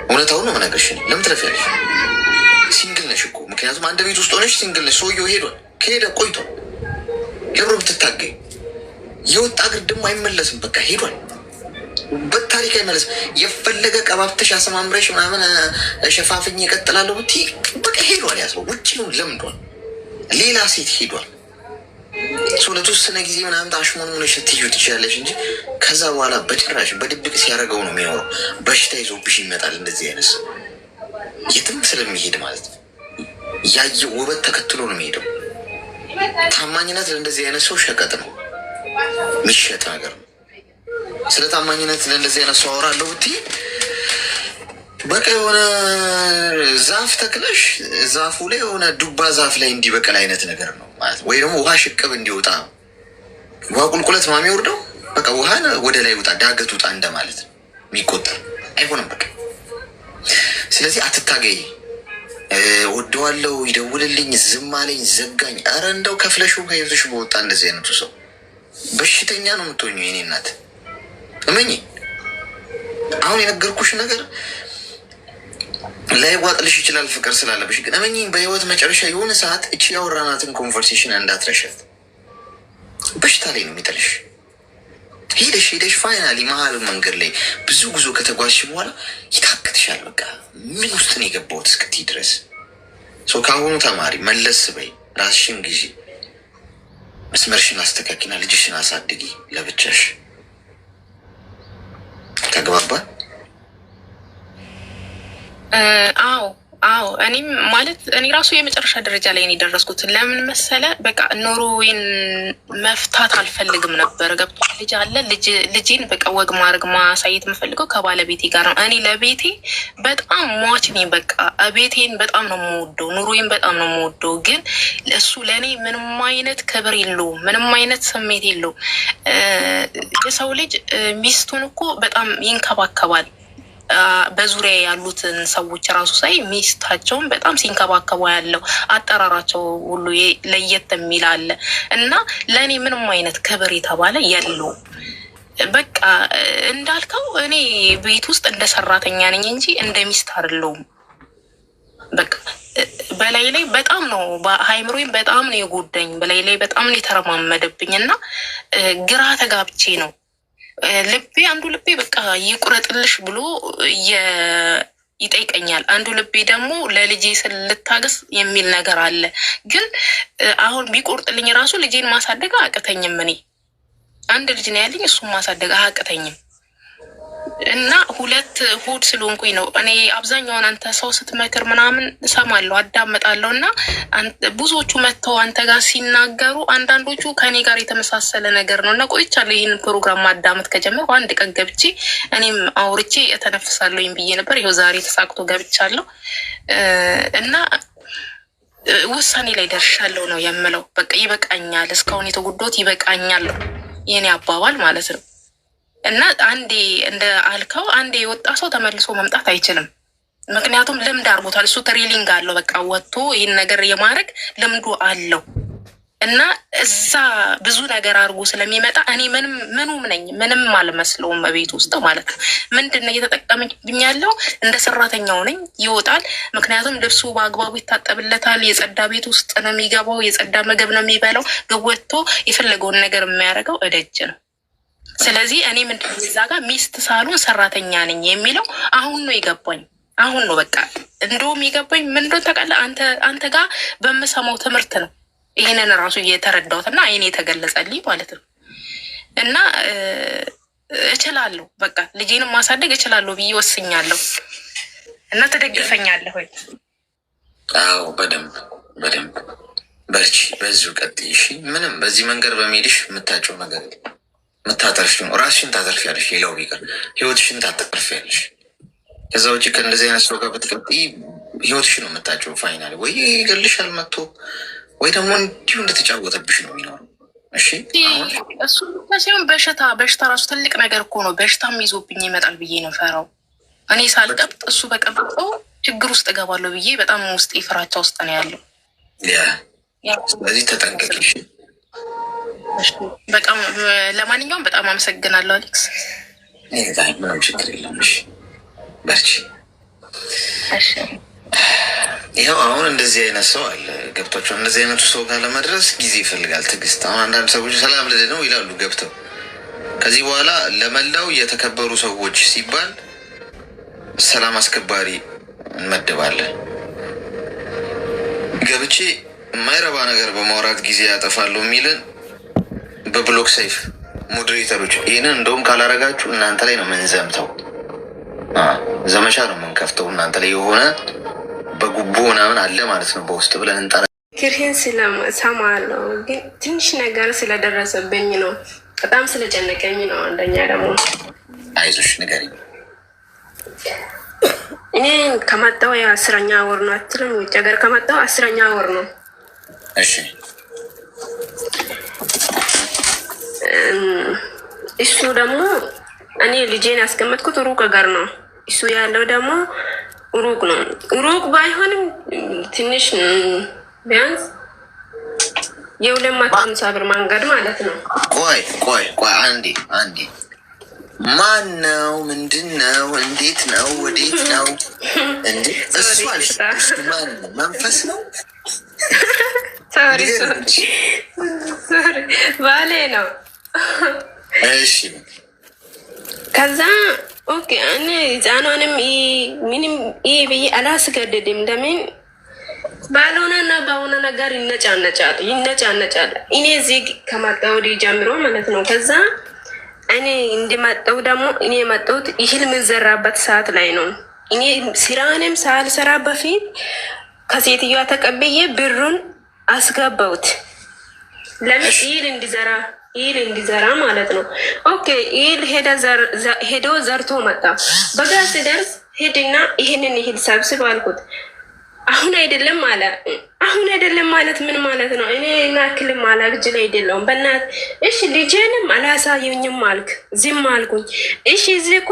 እውነታውን ነው መናገርሽ። ለምን ትለፊያለሽ? ሲንግል ነሽ እኮ። ምክንያቱም አንድ ቤት ውስጥ ሆነሽ ሲንግል ነሽ። ሰውየው ሄዷል፣ ከሄደ ቆይቷል። ለምሮ ብትታገኝ የወጣ እግር ደግሞ አይመለስም። በቃ ሄዷል፣ በታሪክ አይመለስም። የፈለገ ቀባብተሽ አሰማምረሽ ምናምን ሸፋፍኝ ይቀጥላለሁ ብትይ በቃ ሄዷል። ያ ሰው ውጭ ነው ለምዷል፣ ሌላ ሴት ሄዷል። ለተወሰነ ጊዜ ምናምን አሽሞን ሆነሽ ልትይዙ ትችላለሽ እንጂ ከዛ በኋላ በጭራሽ በድብቅ ሲያደርገው ነው የሚኖረው። በሽታ ይዞብሽ ይመጣል። እንደዚህ አይነት ሰው የትም ስለሚሄድ ማለት ነው። ያየው ውበት ተከትሎ ነው የሚሄደው። ታማኝነት ለእንደዚህ አይነት ሰው ሸቀጥ ነው፣ የሚሸጥ ነገር ነው። ስለ ታማኝነት ለእንደዚህ አይነት ሰው አወራለሁ ብትይ በቃ የሆነ ዛፍ ተክለሽ ዛፉ ላይ የሆነ ዱባ ዛፍ ላይ እንዲበቅል አይነት ነገር ነው ማለት። ወይ ደግሞ ውሃ ሽቅብ እንዲወጣ ውሃ ቁልቁለት ነው የሚወርደው። በቃ ውሃን ወደ ላይ ውጣ፣ ዳገት ውጣ እንደማለት ነው የሚቆጠር። አይሆንም በቃ። ስለዚህ አትታገይ። ወደዋለው፣ ይደውልልኝ፣ ዝም አለኝ፣ ዘጋኝ። አረ እንደው ከፍለሹ ከህይወትሽ በወጣ እንደዚህ አይነቱ ሰው በሽተኛ ነው የምትሆኙ የኔ እናት። እመኚ። አሁን የነገርኩሽ ነገር ላይዋጥልሽ ይችላል ፍቅር ስላለብሽ፣ ግን እመኚ በህይወት መጨረሻ የሆነ ሰዓት እቺ ያወራናትን ኮንቨርሴሽን እንዳትረሸት። በሽታ ላይ ነው የሚጥልሽ። ሄደሽ ፋይናሊ መሀል መንገድ ላይ ብዙ ጉዞ ከተጓዝሽ በኋላ ይታክትሻል። በቃ ምን ውስጥ ነው የገባሁት እስክትይ ድረስ። ከአሁኑ ተማሪ፣ መለስ በይ፣ ራስሽን ጊዜ መስመርሽን አስተካኪና ልጅሽን አሳድጊ ለብቻሽ። ተግባባ? አዎ አዎ እኔም ማለት እኔ ራሱ የመጨረሻ ደረጃ ላይ ነው የደረስኩት። ለምን መሰለ በቃ ኑሮዬን መፍታት አልፈልግም ነበር። ገብቶ ልጅ አለ ልጄን በቃ ወግ ማድረግ ማሳየት የምፈልገው ከባለቤቴ ጋር ነው። እኔ ለቤቴ በጣም ሟች ነኝ። በቃ ቤቴን በጣም ነው የምወደው፣ ኑሮዬን በጣም ነው የምወደው። ግን እሱ ለእኔ ምንም አይነት ክብር የለውም፣ ምንም አይነት ስሜት የለውም። የሰው ልጅ ሚስቱን እኮ በጣም ይንከባከባል። በዙሪያ ያሉትን ሰዎች ራሱ ሳይ ሚስታቸውን በጣም ሲንከባከቡ ያለው አጠራራቸው ሁሉ ለየት የሚል አለ እና ለእኔ ምንም አይነት ክብር የተባለ የለውም። በቃ እንዳልከው እኔ ቤት ውስጥ እንደ ሰራተኛ ነኝ እንጂ እንደ ሚስት አይደለሁም። በቃ በላይ ላይ በጣም ነው በሃይምሮዬም በጣም ነው የጎዳኝ፣ በላይ ላይ በጣም ነው የተረማመደብኝ እና ግራ ተጋብቼ ነው ልቤ አንዱ ልቤ በቃ ይቁረጥልሽ ብሎ ይጠይቀኛል። አንዱ ልቤ ደግሞ ለልጄ ስል ልታገስ የሚል ነገር አለ። ግን አሁን ቢቆርጥልኝ ራሱ ልጄን ማሳደግ አያቅተኝም። እኔ አንድ ልጅ ነው ያለኝ፣ እሱም ማሳደግ አያቅተኝም። እና ሁለት ሆድ ስለሆንኩኝ ነው እኔ አብዛኛውን አንተ ሰው ስትመክር ምናምን እሰማለሁ አዳመጣለሁ። እና ብዙዎቹ መጥተው አንተ ጋር ሲናገሩ አንዳንዶቹ ከኔ ጋር የተመሳሰለ ነገር ነው። እና ቆይቻለሁ ይህንን ፕሮግራም ማዳመጥ ከጀመርኩ አንድ ቀን ገብቼ እኔም አውርቼ እተነፍሳለሁኝ ብዬ ነበር። ይኸው ዛሬ ተሳክቶ ገብቻለሁ እና ውሳኔ ላይ ደርሻለሁ ነው የምለው። በቃ ይበቃኛል፣ እስካሁን የተጎዳሁት ይበቃኛል፣ የኔ አባባል ማለት ነው። እና አንዴ እንደ አልከው አንዴ የወጣ ሰው ተመልሶ መምጣት አይችልም። ምክንያቱም ልምድ አድርጎታል። እሱ ትሬሊንግ አለው። በቃ ወጥቶ ይህን ነገር የማድረግ ልምዱ አለው እና እዛ ብዙ ነገር አድርጎ ስለሚመጣ እኔ ምኑም ነኝ፣ ምንም አልመስለውም በቤት ውስጥ ማለት ነው። ምንድን ነው እየተጠቀመብኝ ያለው? እንደ ሰራተኛው ነኝ። ይወጣል፣ ምክንያቱም ልብሱ በአግባቡ ይታጠብለታል። የጸዳ ቤት ውስጥ ነው የሚገባው፣ የጸዳ ምግብ ነው የሚበላው። ወጥቶ የፈለገውን ነገር የሚያደርገው እደጅ ነው። ስለዚህ እኔ ምንድን ነው እዛ ጋር ሚስት ሳልሆን ሰራተኛ ነኝ የሚለው አሁን ነው የገባኝ። አሁን ነው በቃ እንደውም የገባኝ ምን እንደሆነ ታውቃለህ? አንተ ጋር በምሰማው ትምህርት ነው ይህንን ራሱ እየተረዳሁት እና አይኔ የተገለጸልኝ ማለት ነው። እና እችላለሁ፣ በቃ ልጄንም ማሳደግ እችላለሁ ብዬ ወስኛለሁ። እና ትደግፈኛለህ ወይ? አዎ በደንብ በርቺ፣ በዚሁ ቀጥይ። እሺ ምንም በዚህ መንገድ በሚሄድሽ የምታጭው ነገር የምታተርፊ ነው። ራስሽን ታተርፊያለሽ፣ ሌላው ቢቀር ህይወትሽን ታተርፊያለሽ። ከዛ ውጭ ከእንደዚህ አይነት ሰው ጋር ብትቀጥይ ህይወትሽን ነው የምታጭው። ፋይናል ወይ ይገልሻል መጥቶ ወይ ደግሞ እንዲሁ እንደተጫወተብሽ ነው የሚኖረው። እሺ እሱ ሳይሆን በሽታ ራሱ ትልቅ ነገር እኮ ነው። በሽታም ይዞብኝ ይመጣል ብዬ ነው ፈራው። እኔ ሳልቀብጥ እሱ በቀብጠው ችግር ውስጥ እገባለሁ ብዬ በጣም ውስጥ ፍራቻ ውስጥ ነው ያለው። ስለዚህ ተጠንቀቂሽ። በጣም ለማንኛውም በጣም አመሰግናለሁ አሌክስ። ምንም ችግር የለም። እሺ በርቺ። ይኸው አሁን እንደዚህ አይነት ሰው አለ፣ ገብቷቸው እንደዚህ አይነቱ ሰው ጋር ለመድረስ ጊዜ ይፈልጋል፣ ትዕግስት። አሁን አንዳንድ ሰዎች ሰላም ልድ ነው ይላሉ ገብተው። ከዚህ በኋላ ለመላው የተከበሩ ሰዎች ሲባል ሰላም አስከባሪ እንመድባለን። ገብቼ የማይረባ ነገር በማውራት ጊዜ ያጠፋለሁ የሚልን በብሎክ ሰይፍ ሞዴሬተሮች ይህንን እንደውም ካላረጋችሁ እናንተ ላይ ነው ምንዘምተው፣ ዘመቻ ነው የምንከፍተው እናንተ ላይ የሆነ በጉቦ ምናምን አለ ማለት ነው በውስጥ ብለን እንጠራ። ክርህን ስለሰማለሁ ግን ትንሽ ነገር ስለደረሰብኝ ነው፣ በጣም ስለጨነቀኝ ነው። አንደኛ ደግሞ አይዞሽ ንገሪኝ። እኔ ከመጣሁ የ10ኛ ወር ነው አትልም? ውጭ ሀገር ከመጣሁ 10ኛ ወር ነው። እሺ እሱ ደግሞ እኔ ልጄን ያስቀመጥኩት ሩቅ ሀገር ነው። እሱ ያለው ደግሞ ሩቅ ነው። ሩቅ ባይሆንም ትንሽ ቢያንስ የ250 ብር መንገድ ማለት ነው። ቆይ አንዴ ማን ነው? ምንድን ነው? እንዴት ነው? ወዴት ነው? እንዴ እሱ ማን ነው? መንፈስ ነው? ሶሪ ባሌ ነው። እሺ ከዛ ኦኬ እኔ ህፃኗንም ምንም ይህ ብዬ አላስገድድም። ለምን ባልሆነና በሆነ ነገር ይነጫነጫል። እኔ እዚህ ከመጣሁ ወዲህ ጀምሮ ማለት ነው። ከዛ እኔ እንዲመጣሁ ደግሞ እኔ የመጣሁት እህል የምንዘራበት ሰዓት ላይ ነው። እኔ ስራንም ሳልሰራ በፊት ከሴትዮዋ ተቀብዬ ብሩን አስገባውት። ለምን ይል እንዲዘራ ማለት ነው። ኦኬ ይል ሄዶ ዘርቶ መጣ። በጋ ሲደርስ ሄድና ይህንን ይህል ሰብስብ አልኩት። አሁን አይደለም አለ። አሁን አይደለም ማለት ምን ማለት ነው? እኔ ናክልም አላግጅ ላይ አይደለም በእናት እሺ፣ ልጄንም አላሳየኝም አልክ፣ ዝም አልኩኝ። እሺ እዚህ እኮ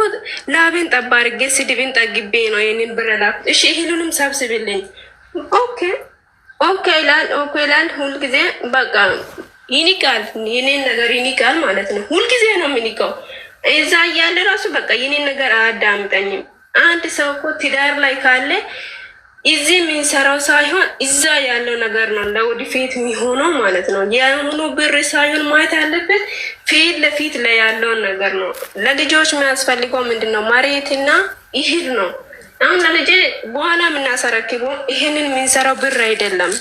ላቤን ጠባ አድርጌ ስድብን ጠግቤ ነው ይህንን ብረላክ። እሺ ይህሉንም ሰብስብልኝ። ኦኬ ይላል። ሁልጊዜ በቃ ይኒቃል፣ የኔን ነገር ይኒቃል ማለት ነው። ሁልጊዜ ነው የሚኒቀው። እዛ እያለ ራሱ በቃ የኔን ነገር አያዳምጠኝም። አንድ ሰው እኮ ትዳር ላይ ካለ እዚህ የሚንሰራው ሳይሆን እዛ ያለው ነገር ነው ለወደፊት የሚሆነው ማለት ነው። የአሁኑ ብር ሳይሆን ማየት ያለበት ፊት ለፊት ላይ ያለውን ነገር ነው። ለልጆች የሚያስፈልገው ምንድን ነው? መሬትና ይህል ነው። አሁን ለልጄ በኋላ የምናሰረክበው ይህንን የምንሰራው ብር አይደለም፣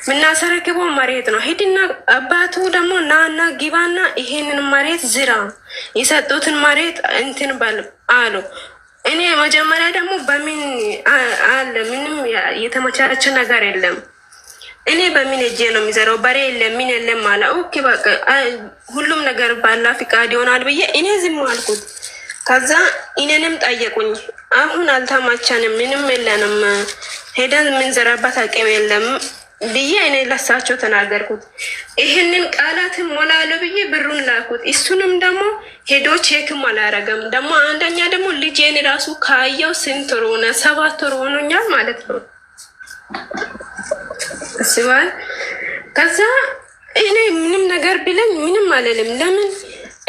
የምናሰረክበው መሬት ነው። ሂድና አባቱ ደግሞ ናና ግባና ይሄንን መሬት ዝራ፣ የሰጡትን መሬት እንትን በል አሉ። እኔ መጀመሪያ ደግሞ በምን አለ ምንም የተመቻቸ ነገር የለም። እኔ በምን እጄ ነው የሚዘራው? በሬ የለም ምን የለም አለ። ኦኬ በቃ ሁሉም ነገር ባላ ፍቃድ ይሆናል ብዬ እኔ ዝም አልኩት። ከዛ እኔንም ጠየቁኝ። አሁን አልተማቻንም፣ ምንም የለንም፣ ሄደን የምንዘራበት አቅም የለም ብዬ እኔ ለሳቸው ተናገርኩት። ይህንን ቃላትን ሞላለ ብዬ ብሩን ላኩት። እሱንም ደግሞ ሄዶ ቼክም አላረገም። ደግሞ አንደኛ ደግሞ ልጄን ራሱ ካየው ስንት ወር ሆነ? 7 ወር ሆኖኛል ማለት ነው። እስባል ከዛ እኔ ምንም ነገር ቢለኝ ምንም አልልም። ለምን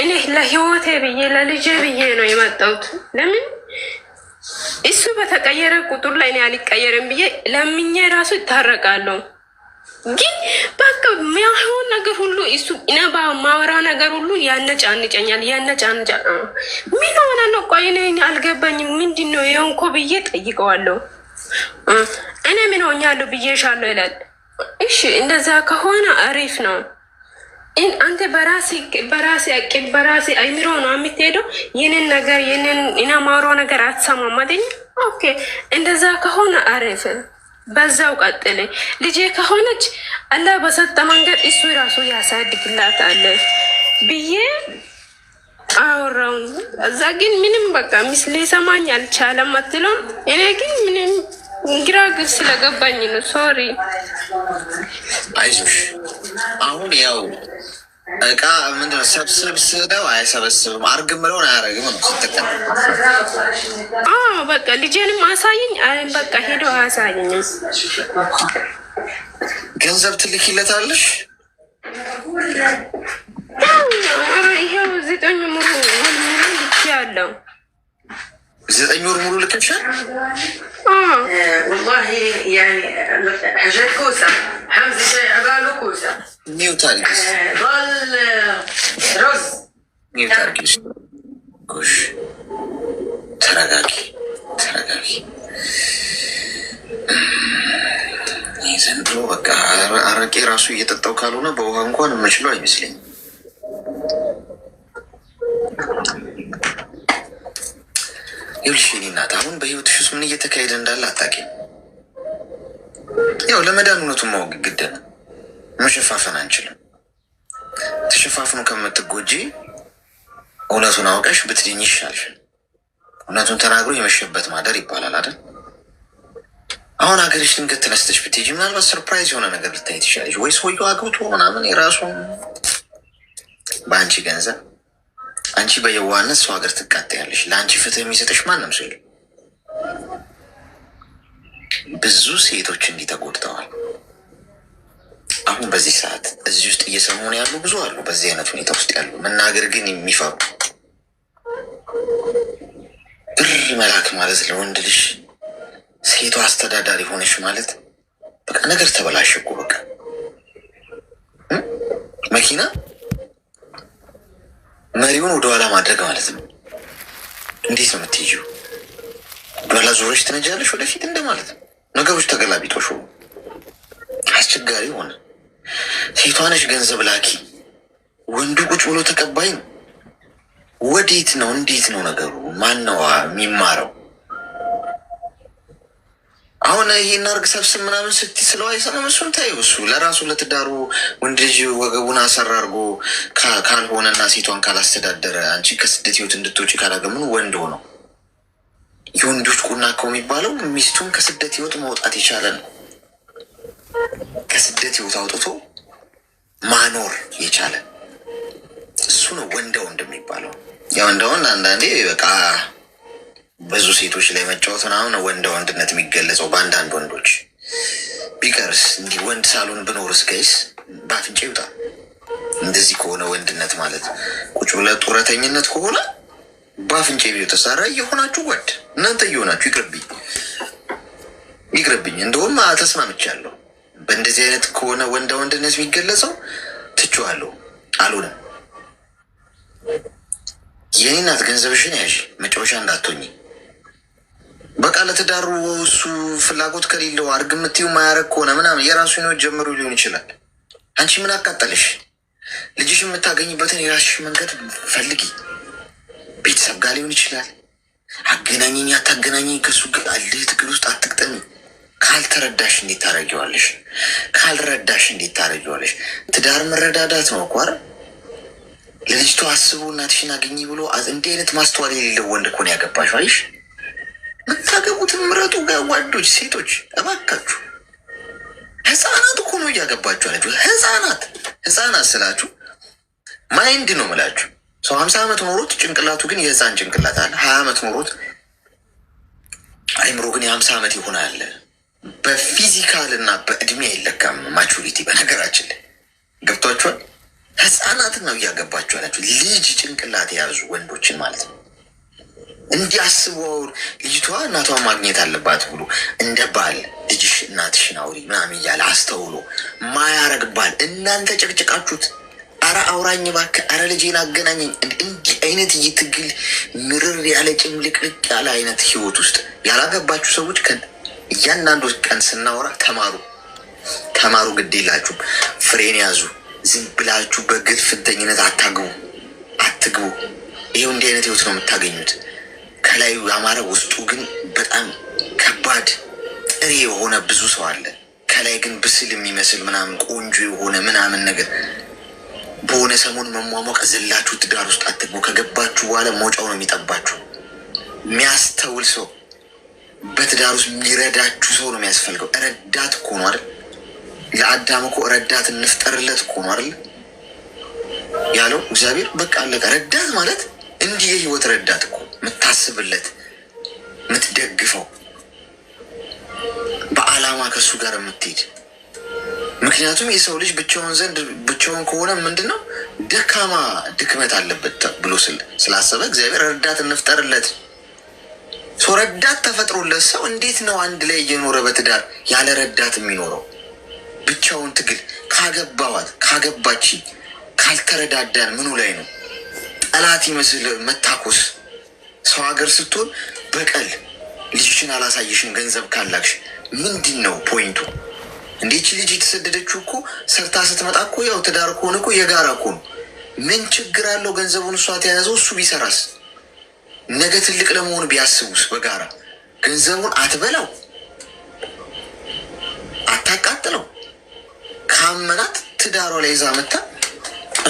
እኔ ለህይወቴ ብዬ ለልጄ ብዬ ነው የመጣሁት። ለምን እሱ በተቀየረ ቁጥር ላይ እኔ አልቀየርም ብዬ ለምኜ ራሱ ይታረቃለሁ። ግን በቃ የሚያሆን ነገር ሁሉ እሱ ነባ ማወራ ነገር ሁሉ ያነጫንጨኛል። ምን ሆነ ነው? ቆይ እኔ አልገባኝም። ምንድን ነው የሆንኮ ብዬ ጠይቀዋለሁ። እኔ ምን ሆኛለሁ ብዬሻለሁ ይላል። እሺ እንደዛ ከሆነ አሪፍ ነው። አንተ በራሴ አቅም በራሴ አይምሮ ነው የምትሄደው። ይህንን ነገር ይህንን ማውሮ ነገር አትሰማም አይደል? ኦኬ እንደዛ ከሆነ አሪፍ፣ በዛው ቀጥል። ልጄ ከሆነች አላህ በሰጠ መንገድ እሱ ራሱ ያሳድግላታል ብዬ አወራውን። እዛ ግን ምንም በቃ ምስሌ ሰማኝ አልቻለም አትሎም። እኔ ግን ምንም ግራ ስለገባኝ ነው። ሶሪ። አይዞሽ። አሁን ያው እቃ ምንድነው ሰብስበው አይሰበስብም፣ አርግም ብለውን አያረግም ነው ስትቀር። በቃ ልጄንም አሳየኝ በቃ ሄዶ አያሳየኝም። ገንዘብ ትልኪለታለሽ? ይሄው 9 ሙሉ ልክ ያለው 9 ወር ሙሉ ልክሻል። والله يعني حاجات كوسه حمزه شيء عباله كوسه ኒውታልጊስ ضل رز ኒውታልጊስ ጎሽ፣ ተረጋጊ። ይህ ዘንድሮ በቃ አረቄ ራሱ እየጠጣው ካልሆነ በውሃ እንኳን የምችለው አይመስለኝም። ይኸውልሽ የእኔ እናት አሁን በህይወትሽ ውስጥ ምን እየተካሄደ እንዳለ አታውቂም። ያው ለመዳን እውነቱን ማወቅ ግድ ነው። መሸፋፈን አንችልም። ተሸፋፍኑ ከምትጎጂ እውነቱን አውቀሽ ብትድኝ ይሻልሽ። እውነቱን ተናግሮ የመሸበት ማደር ይባላል አይደል? አሁን ሀገርሽ ድንገት ተነስተሽ ብትሄጂ ምናልባት ሰርፕራይዝ የሆነ ነገር ልታይ ትችላለሽ። ወይ ሰውዬው አግብቶ ምናምን የራሱን በአንቺ ገንዘብ አንቺ በየዋህነት ሰው ሀገር ትቃጠያለሽ። ለአንቺ ፍትህ የሚሰጥሽ ማንም ሰው የለም። ብዙ ሴቶች እንዲህ ተጎድተዋል። አሁን በዚህ ሰዓት እዚህ ውስጥ እየሰሙን ያሉ ብዙ አሉ፣ በዚህ አይነት ሁኔታ ውስጥ ያሉ መናገር ግን የሚፈሩ። ብር መላክ ማለት ለወንድ ልጅ ሴቷ አስተዳዳሪ ሆነች ማለት በቃ ነገር ተበላሸ እኮ። በቃ መኪና መሪውን ወደኋላ ማድረግ ማለት ነው። እንዴት ነው የምትይጂው? ወደኋላ ዞረሽ ትነጃለሽ ወደፊት እንደማለት ነው። ነገሮች ተገላቢጦሽ አስቸጋሪ ሆነ። ሴቷ ነሽ ገንዘብ ላኪ፣ ወንዱ ቁጭ ብሎ ተቀባይ ነው። ወዴት ነው? እንዴት ነው ነገሩ? ማን ነው የሚማረው? አሁን ይሄን አርግ ሰብስብ ምናምን ስትይ ስለው አይሰማም። እሱን ታዩ። እሱ ለራሱ ለትዳሩ ወንድ ልጅ ወገቡን አሰር አድርጎ ካልሆነና ሴቷን ካላስተዳደረ አንቺ ከስደት ህይወት እንድትወጪ ካላገምኑ ወንድ ሆነው የወንዶች ቁና እኮ የሚባለው ሚስቱን ከስደት ህይወት ማውጣት የቻለ ነው። ከስደት ህይወት አውጥቶ ማኖር የቻለ እሱ ነው ወንደ ወንድ የሚባለው። የወንደ ወንድ አንዳንዴ በቃ ብዙ ሴቶች ላይ መጫወት ምናምን ወንደ ወንድነት የሚገለጸው በአንዳንድ ወንዶች ቢቀርስ እንዲህ ወንድ ሳሎን ብኖርስ ጋይስ በአፍንጫ ይውጣ። እንደዚህ ከሆነ ወንድነት ማለት ቁጭ ብለ ጡረተኝነት ከሆነ በአፍንጫ ቢወጣ ሳራ እየሆናችሁ ወድ እናንተ እየሆናችሁ ይቅርብኝ። እንደውም ተስማምቻለሁ። በእንደዚህ አይነት ከሆነ ወንደ ወንድነት የሚገለጸው ትችዋለሁ። አልሆነም። የኔ ናት። ገንዘብሽን ያዥ፣ መጫወቻ እንዳትሆኝ። በቃ ለትዳሩ እሱ ፍላጎት ከሌለው አርግ የምትይው ማያረግ ከሆነ ምናምን የራሱን ህይወት ጀምሮ ሊሆን ይችላል። አንቺ ምን አቃጠለሽ? ልጅሽ የምታገኝበትን የራስሽ መንገድ ፈልጊ። ቤተሰብ ጋር ሊሆን ይችላል። አገናኘኝ አታገናኘኝ ከሱ ጋር አልህ ትግል ውስጥ አትቅጠሚ። ካልተረዳሽ እንዴት ታደርጊዋለሽ? ካልረዳሽ እንዴት ታደርጊዋለሽ? ትዳር መረዳዳት ነው እኮ አይደል? ለልጅቷ አስቡ እናትሽን አገኘ ብሎ እንዲህ አይነት ማስተዋል የሌለው ወንድ እኮ ነው ያገባሽ። አይሽ ምታገቡትን ምረጡ። ጓዶች ሴቶች እባካችሁ፣ ህፃናት እኮ ነው እያገባችሁ አላችሁ። ህፃናት ስላችሁ ማይንድ ነው ምላችሁ። ሰው 50 ዓመት ኖሮት ጭንቅላቱ ግን የህፃን ጭንቅላት አለ። 20 ዓመት ኖሮት አይምሮ ግን የ50 ዓመት ይሆን አለ። በፊዚካል እና በእድሜ አይለካም ማቹሪቲ። በነገራችን ላይ ገብቷችኋል? ህፃናትን ነው እያገባችሁ አላችሁ። ልጅ ጭንቅላት የያዙ ወንዶችን ማለት ነው። እንዲያስቡ ልጅቷ እናቷን ማግኘት አለባት ብሎ እንደ ባል ልጅሽ እናትሽን አውሪ ምናምን እያለ አስተውሎ ማያረግ ባል እናንተ ጨቅጭቃችሁት። አረ አውራኝ እባክህ፣ አረ ልጄን አገናኘኝ። እንዲህ አይነት እየትግል ምርር ያለ ጭምልቅልቅ ያለ አይነት ህይወት ውስጥ ያላገባችሁ ሰዎች እያንዳንዱ ቀን ስናወራ ተማሩ። ግድ የላችሁም፣ ፍሬን ያዙ። ዝም ብላችሁ በግልፍተኝነት አትግቡ። ይኸው እንዲህ አይነት ህይወት ነው የምታገኙት። ከላዩ ያማረ ውስጡ ግን በጣም ከባድ ጥሬ የሆነ ብዙ ሰው አለ። ከላይ ግን ብስል የሚመስል ምናምን ቆንጆ የሆነ ምናምን ነገር በሆነ ሰሞን መሟሟቅ ዘላችሁ ትዳር ውስጥ አትግቡ። ከገባችሁ በኋላ መውጫው ነው የሚጠባችሁ። የሚያስተውል ሰው በትዳር ውስጥ የሚረዳችሁ ሰው ነው የሚያስፈልገው። ረዳት እኮ ነው አይደል? ለአዳም እኮ ረዳት እንፍጠርለት እኮ ነው አይደል ያለው እግዚአብሔር። በቃ አለቀ። ረዳት ማለት እንዲህ የህይወት ረዳት እኮ የምታስብለት፣ የምትደግፈው፣ በአላማ ከሱ ጋር የምትሄድ። ምክንያቱም የሰው ልጅ ብቻውን ከሆነ ምንድን ነው ደካማ ድክመት አለበት ብሎ ስላሰበ እግዚአብሔር ረዳት እንፍጠርለት። ሰው ረዳት ተፈጥሮለት ሰው እንዴት ነው አንድ ላይ እየኖረ በትዳር ያለ ረዳት የሚኖረው? ብቻውን ትግል ካገባች ካልተረዳዳን ምኑ ላይ ነው? ጠላት ይመስል መታኮስ። ሰው ሀገር ስትሆን በቀል ልጅሽን አላሳየሽም ገንዘብ ካላክሽ ምንድን ነው ፖይንቱ? እንዴች ልጅ የተሰደደችው እኮ ሰርታ ስትመጣ እኮ ያው ትዳር ከሆነ እኮ የጋራ እኮ ነው። ምን ችግር አለው? ገንዘቡን እሷ ተያዘው እሱ ቢሰራስ? ነገ ትልቅ ለመሆን ቢያስቡስ? በጋራ ገንዘቡን አትበላው፣ አታቃጥለው። ካመናት ትዳሯ ላይ ይዛ መታ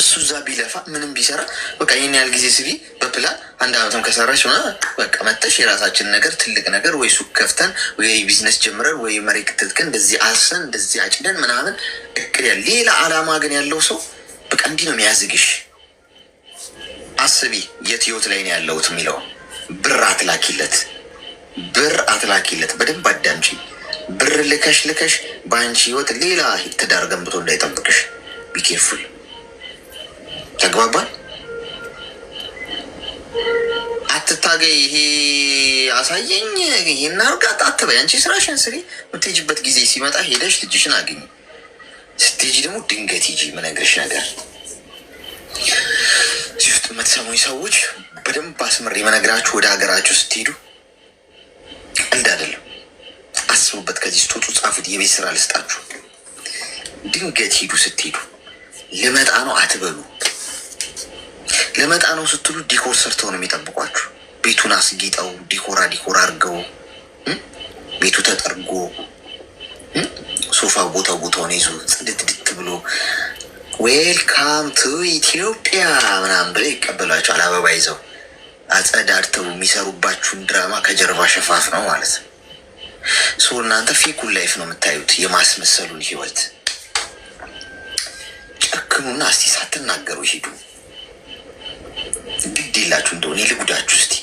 እሱ እዛ ቢለፋ ምንም ቢሰራ በቃ ይህን ያህል ጊዜ ስቢ በፕላን 1 ዓመትም ከሰራች ሆና በቃ መጠሽ የራሳችን ነገር ትልቅ ነገር ወይ ሱቅ ከፍተን ወይ ቢዝነስ ጀምረን ወይ መሬት ክትትከን እንደዚህ አስረን እንደዚህ አጭደን ምናምን እቅድ ያለ ሌላ አላማ ግን ያለው ሰው በቃ እንዲህ ነው የሚያዝግሽ። አስቢ የት ህይወት ላይ ነው ያለሁት የሚለው ብር አትላኪለት። በደንብ አዳምጪ። ብር ልከሽ በአንቺ ህይወት ሌላ ትዳር ገንብቶ እንዳይጠብቅሽ ቢኬርፉል። ተግባባል? አትታገይ። ይሄ አሳየኝ ይሄን አርጋት አትበይ። አንቺ ስራሽን ስሪ። የምትሄጂበት ጊዜ ሲመጣ ሄደሽ ልጅሽን አግኝ። ስትሄጂ ደግሞ ድንገት ሂጂ። የምነግርሽ ነገር እዚህ ውስጥ የምትሰሙኝ ሰዎች በደንብ አስምሬ የምነግራችሁ ወደ ሀገራችሁ ስትሄዱ ቀልድ አይደለም፣ አስቡበት። ከዚህ ስትወጡ ጻፉት። የቤት ስራ ልስጣችሁ። ድንገት ሂዱ። ስትሄዱ ልመጣ ነው አትበሉ። ልመጣ ነው ስትሉ ዲኮር ሰርተው ነው የሚጠብቋችሁ። ቤቱን አስጊጠው ዲኮር አድርገው ቤቱ ተጠርጎ ሶፋ ቦታውን ይዞ ጽድት ብሎ ዌልካም ቱ ኢትዮጵያ ምናምን ብለው ይቀበሏቸዋል። አበባ ይዘው አጸዳድተው የሚሰሩባችሁን ድራማ ከጀርባ ሸፋፍ ነው ማለት ነው። እናንተ ፌኩን ላይፍ ነው የምታዩት፣ የማስመሰሉን ህይወት። ጨክኑና እስቲ ሳትናገሩ ሂዱ። ግድ የላችሁ እንደሆነ ልጉዳችሁ እስቲ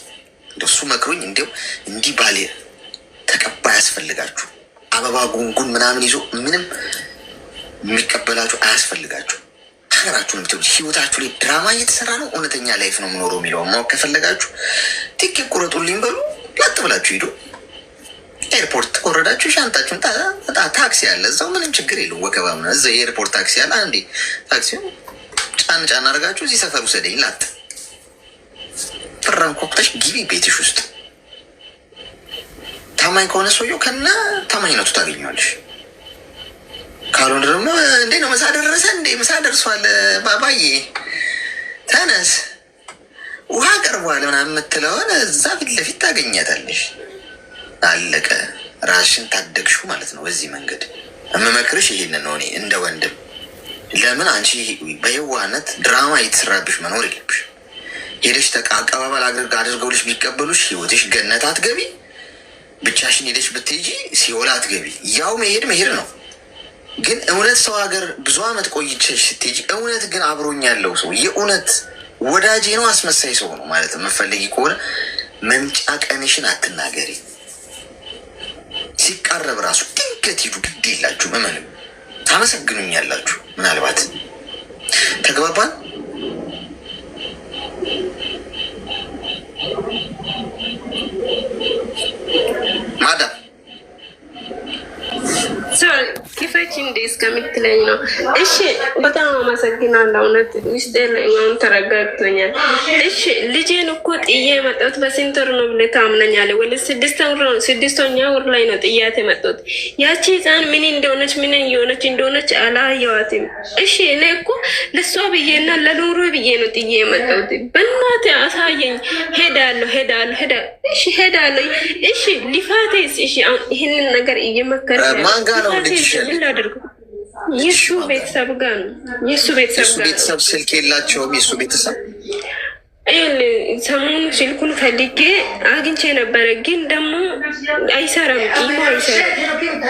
እንደሱ መክሮኝ እንዲው እንዲህ ባሌ ተቀባይ ያስፈልጋችሁ። አበባ ጉንጉን ምናምን ይዞ ምንም የሚቀበላችሁ አያስፈልጋችሁ። ሀገራችሁን ብትሉ ህይወታችሁ ላይ ድራማ እየተሰራ ነው፣ እውነተኛ ላይፍ ነው የምኖረው የሚለውን ማወቅ ከፈለጋችሁ ቲኬት ቁረጡልኝ በሉ፣ ላጥ ብላችሁ ሂዱ። ኤርፖርት ከወረዳችሁ ሻንጣችሁን ታክሲ አለ እዛው፣ ምንም ችግር የለውም። ወከባ ምናምን እዛ የኤርፖርት ታክሲ አለ። አንዴ ታክሲውን ጫን አድርጋችሁ እዚህ ሰፈር ውሰደኝ ላጥ ፍራን ኮክተሽ ግቢ ቤትሽ ውስጥ። ታማኝ ከሆነ ሰውየው ከና ታማኝነቱ ታገኘዋለሽ። ካልሆነ ደግሞ እንዴ ነው ምሳ ደረሰ እንዴ ምሳ ደርሷል ባባዬ ተነስ ውሃ ቀርቧል ምናምን የምትለውን እዛ ፊት ለፊት ታገኛታለሽ። አለቀ። ራስሽን ታደግሹ ማለት ነው። በዚህ መንገድ የምመክርሽ ይሄንን ነው። እኔ እንደ ወንድም ለምን አንቺ በየዋህነት ድራማ እየተሰራብሽ መኖር የለብሽ። ሄደሽ አቀባበል አድርገውልሽ ቢቀበሉሽ ህይወትሽ ገነት አትገቢ። ብቻሽን ሄደሽ ብትሄጂ ሲኦል አትገቢ። ያው መሄድ ነው። ግን እውነት ሰው ሀገር ብዙ አመት ቆይቼሽ ስትሄጂ እውነት ግን አብሮኝ ያለው ሰው የእውነት ወዳጄ ነው አስመሳይ ሰው ነው ማለት የምፈልጊ ከሆነ መምጫ ቀንሽን አትናገሪ። ሲቃረብ ራሱ ድንገት ሂዱ። ግድ የላችሁ እመኑ። ታመሰግኑኛላችሁ። ምናልባት ተግባባን። ማዳም ክፈች እንዴ እስከምትለኝ ነው። እሺ በጣም አመሰግናለሁ። እውነት ውስጤ ላይ ተረጋግቶኛል። እሺ ልጄን እኮ ጥዬ የመጣሁት በስንት ወር ነው ብለህ ታምነኛለህ? ወደ ስድስተኛ ወር ላይ ነው ጥያት የመጣሁት። ያቺ ህፃን ምን እንደሆነች ምን እየሆነች እንደሆነች አላየዋትም። እሺ እኔ እኮ ለሷ ብዬና ለኑሮ ብዬ ነው ጥዬ የመጣሁት። በእናትህ አሳየኝ። ሄዳለሁ። እሺ ሄዳለሁ። እሺ ሊፋቴስ? እሺ ይህንን ነገር እየመከረ ምን ላድርግ? የሱ ቤተሰብ ጋር ነው። የሱ ቤተሰብ ስልክ የላቸውም። የሱ ቤተሰብ ሰሞኑን ስልኩን ፈልጌ አግኝቼ ነበረ፣ ግን ደግሞ አይሰራም። ኢሞ አይሰራም።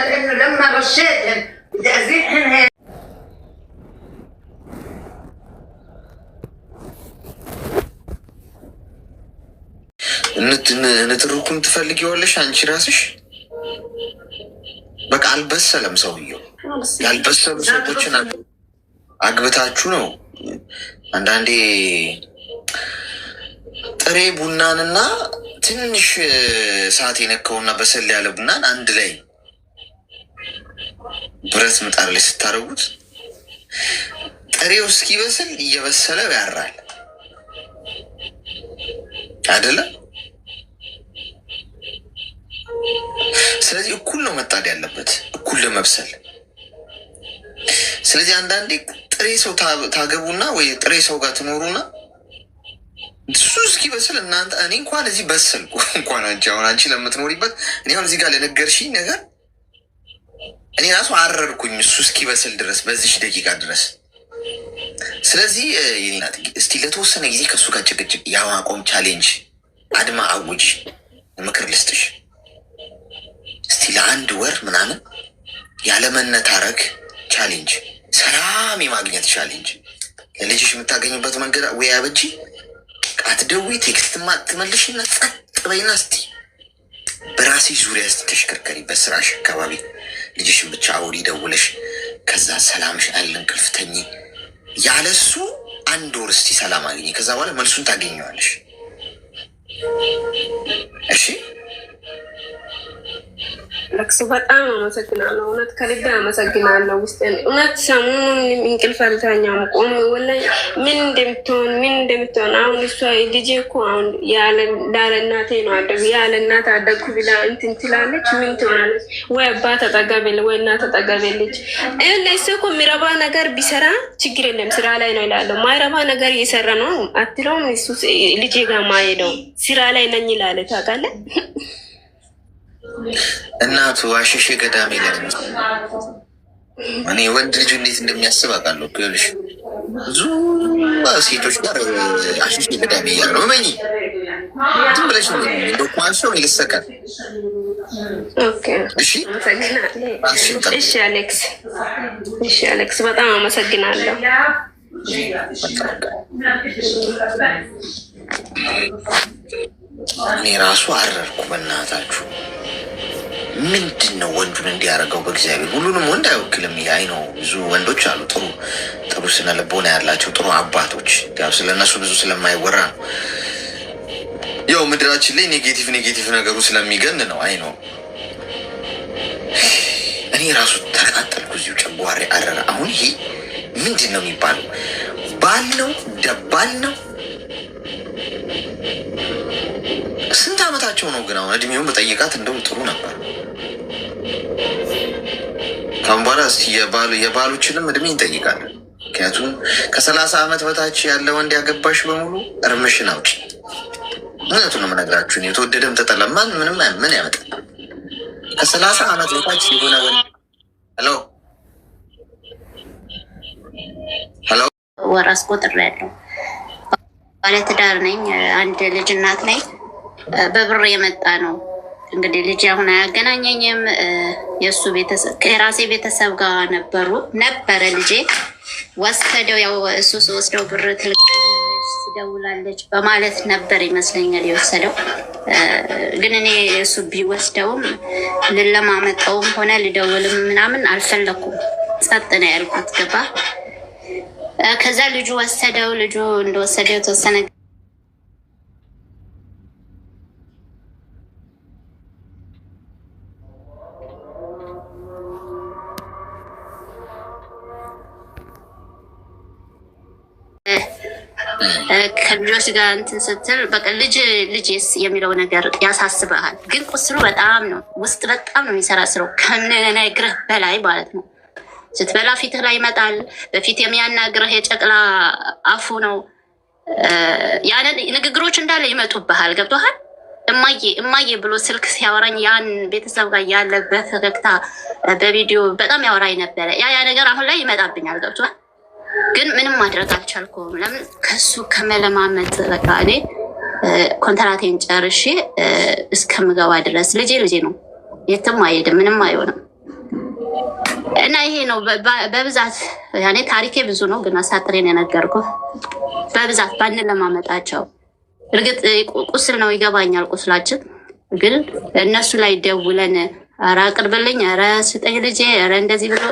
ንትርኩን ትፈልጊዋለሽ አንቺ ራስሽ። በቃ አልበሰለም ሰውየው። ያልበሰሉ ሰዎችን አግብታችሁ ነው። አንዳንዴ ጥሬ ቡናንና ትንሽ ሰዓት የነካውና በሰል ያለ ቡናን አንድ ላይ ብረት ምጣድ ላይ ስታደርጉት ጥሬው እስኪበስል እየበሰለ ያራል አይደለም? ስለዚህ እኩል ነው መጣድ ያለበት፣ እኩል ለመብሰል። ስለዚህ አንዳንዴ ጥሬ ሰው ታገቡና ወይ ጥሬ ሰው ጋር ትኖሩና እሱ እስኪበስል እናንተ እኔ እንኳን እዚህ በሰልኩ እንኳን አንቺ ለምትኖሪበት እኔ አሁን እዚህ ጋር ለነገርሽኝ ነገር እኔ ራሱ አረርኩኝ እሱ እስኪበስል ድረስ በዚች ደቂቃ ድረስ። ስለዚህ እስቲ ለተወሰነ ጊዜ ከእሱ ጋር ጭቅጭቅ የማቆም ቻሌንጅ አድማ አውጅ፣ ምክር ልስጥሽ። እስቲ ለአንድ ወር ምናምን ያለመነታረክ ቻሌንጅ፣ ሰላም የማግኘት ቻሌንጅ ለልጅሽ የምታገኝበት መንገድ ወይ አበጂ። አትደውይ፣ ቴክስት ትመልሽና ጸጥ በይና እስቲ በራስሽ ዙሪያ እስቲ ተሽከርከሪ። በስራሽ አካባቢ ልጅሽን ብቻ አውሪ ደውለሽ፣ ከዛ ሰላምሽ አለ እንቅልፍ ተኝ። ያለሱ አንድ ወር እስቲ ሰላም አግኝ። ከዛ በኋላ መልሱን ታገኘዋለሽ። እሺ ለክሱ በጣም አመሰግናለሁ። እውነት ከልቤ አመሰግናለሁ። ውስጥ እውነት ሰሞኑን እንቅልፍ አልተኛም። ቆም ወላሂ ምን እንደምትሆን አሁን እሷ ልጄ እኮ አሁን ያለ እናቴ ነው አደጉ ያለ እናት አደጉ ብላ እንትን ትላለች። ምን ትሆናለች? ወይ አባት አጠገቤል ወይ እናት አጠገቤለች። እሱ እኮ የሚረባ ነገር ቢሰራ ችግር የለም ስራ ላይ ነው ይላለሁ። ማይረባ ነገር እየሰራ ነው አትለውም? እሱ ልጄ ጋር ማሄደው ስራ ላይ ነኝ ይላለ። ታውቃለህ? እናቱ አሸሼ ገዳሜ ይላል። እኔ ወንድ ልጅ እንዴት እንደሚያስብ አውቃለሁ። ይኸውልሽ ብዙ ሴቶች ጋር አሸሼ ገዳሜ እያለ ነው። እመኚ ዝም ብለሽ እንደቋንሰው ይልሰካል። እሺ አሌክስ፣ እሺ አሌክስ፣ በጣም አመሰግናለሁ። እኔ ራሱ አረርኩ። በእናታችሁ ምንድን ነው ወንዱን እንዲያደርገው? በእግዚአብሔር ሁሉንም ወንድ አይወክልም። ይሄ አይ ነው። ብዙ ወንዶች አሉ ጥሩ ስነ ልቦና ያላቸው ጥሩ አባቶች። ያው ስለነሱ ብዙ ስለማይወራ ነው። ያው ምድራችን ላይ ኔጌቲቭ ነገሩ ስለሚገን ነው። አይ ነው። እኔ ራሱ ተቃጠልኩ። እዚሁ ጨጓሬ አረረ። አሁን ይሄ ምንድን ነው የሚባለው? ባል ነው ደባል ነው። ስንት ዓመታቸው ነው ግን? አሁን እድሜውን በጠይቃት እንደውም ጥሩ ነበር። ካሁን በኋላ እስኪ የባሎችንም እድሜ እንጠይቃለን። ምክንያቱም ከ30 ዓመት በታች ያለ ወንድ ያገባሽ በሙሉ እርምሽን አውጪ። እውነቱን ነው የምነግራችሁ። የተወደደም ተጠለማን ምን ያመጣል? ከ30 ዓመት በታች የሆነ ወንድ ሄሎ ወር አስቆጥሬያለሁ። ባለትዳር ነኝ። አንድ ልጅ እናት ነኝ። በብር የመጣ ነው እንግዲህ ልጅ አሁን አያገናኘኝም። የእሱ ቤተሰብ ከራሴ ቤተሰብ ጋር ነበረ ልጄ ወሰደው። ያው እሱ ወስደው ብር ትልካለች ትደውላለች በማለት ነበር ይመስለኛል የወሰደው። ግን እኔ እሱ ቢወስደውም ልለማመጠውም ሆነ ልደውልም ምናምን አልፈለኩም። ጸጥ ነው ያልኩት። ገባ። ከዛ ልጁ ወሰደው። ልጁ እንደወሰደው የተወሰነ ከልጆች ጋር እንትን ስትል በቃ ልጅስ የሚለው ነገር ያሳስበሃል። ግን ቁስሉ በጣም ነው ውስጥ በጣም ነው የሚሰራስረው ከነግርህ በላይ ማለት ነው። ስትበላ ፊትህ ላይ ይመጣል። በፊት የሚያናግርህ የጨቅላ አፉ ነው። ያን ንግግሮች እንዳለ ይመጡብሃል። ገብቶሃል? እማዬ ብሎ ስልክ ሲያወራኝ ያን ቤተሰብ ጋር ያለ በፈገግታ በቪዲዮ በጣም ያወራኝ ነበረ። ያ ነገር አሁን ላይ ይመጣብኛል። ገብቶሃል? ግን ምንም ማድረግ አልቻልኩም። ለምን? ከሱ ከመለማመጥ በቃ እኔ ኮንትራቴን ጨርሼ እስከምገባ ድረስ ልጄ ነው፣ የትም አይሄድም፣ ምንም አይሆንም። እና ይሄ ነው በብዛት ያኔ ታሪኬ ብዙ ነው፣ ግን አሳጥሬን የነገርኩህ በብዛት ባንለማመጣቸው። እርግጥ ቁስል ነው ይገባኛል፣ ቁስላችን ግን እነሱ ላይ ደውለን ኧረ አቅርብልኝ፣ ኧረ ስጠኝ ልጄ፣ ኧረ እንደዚህ ብሎ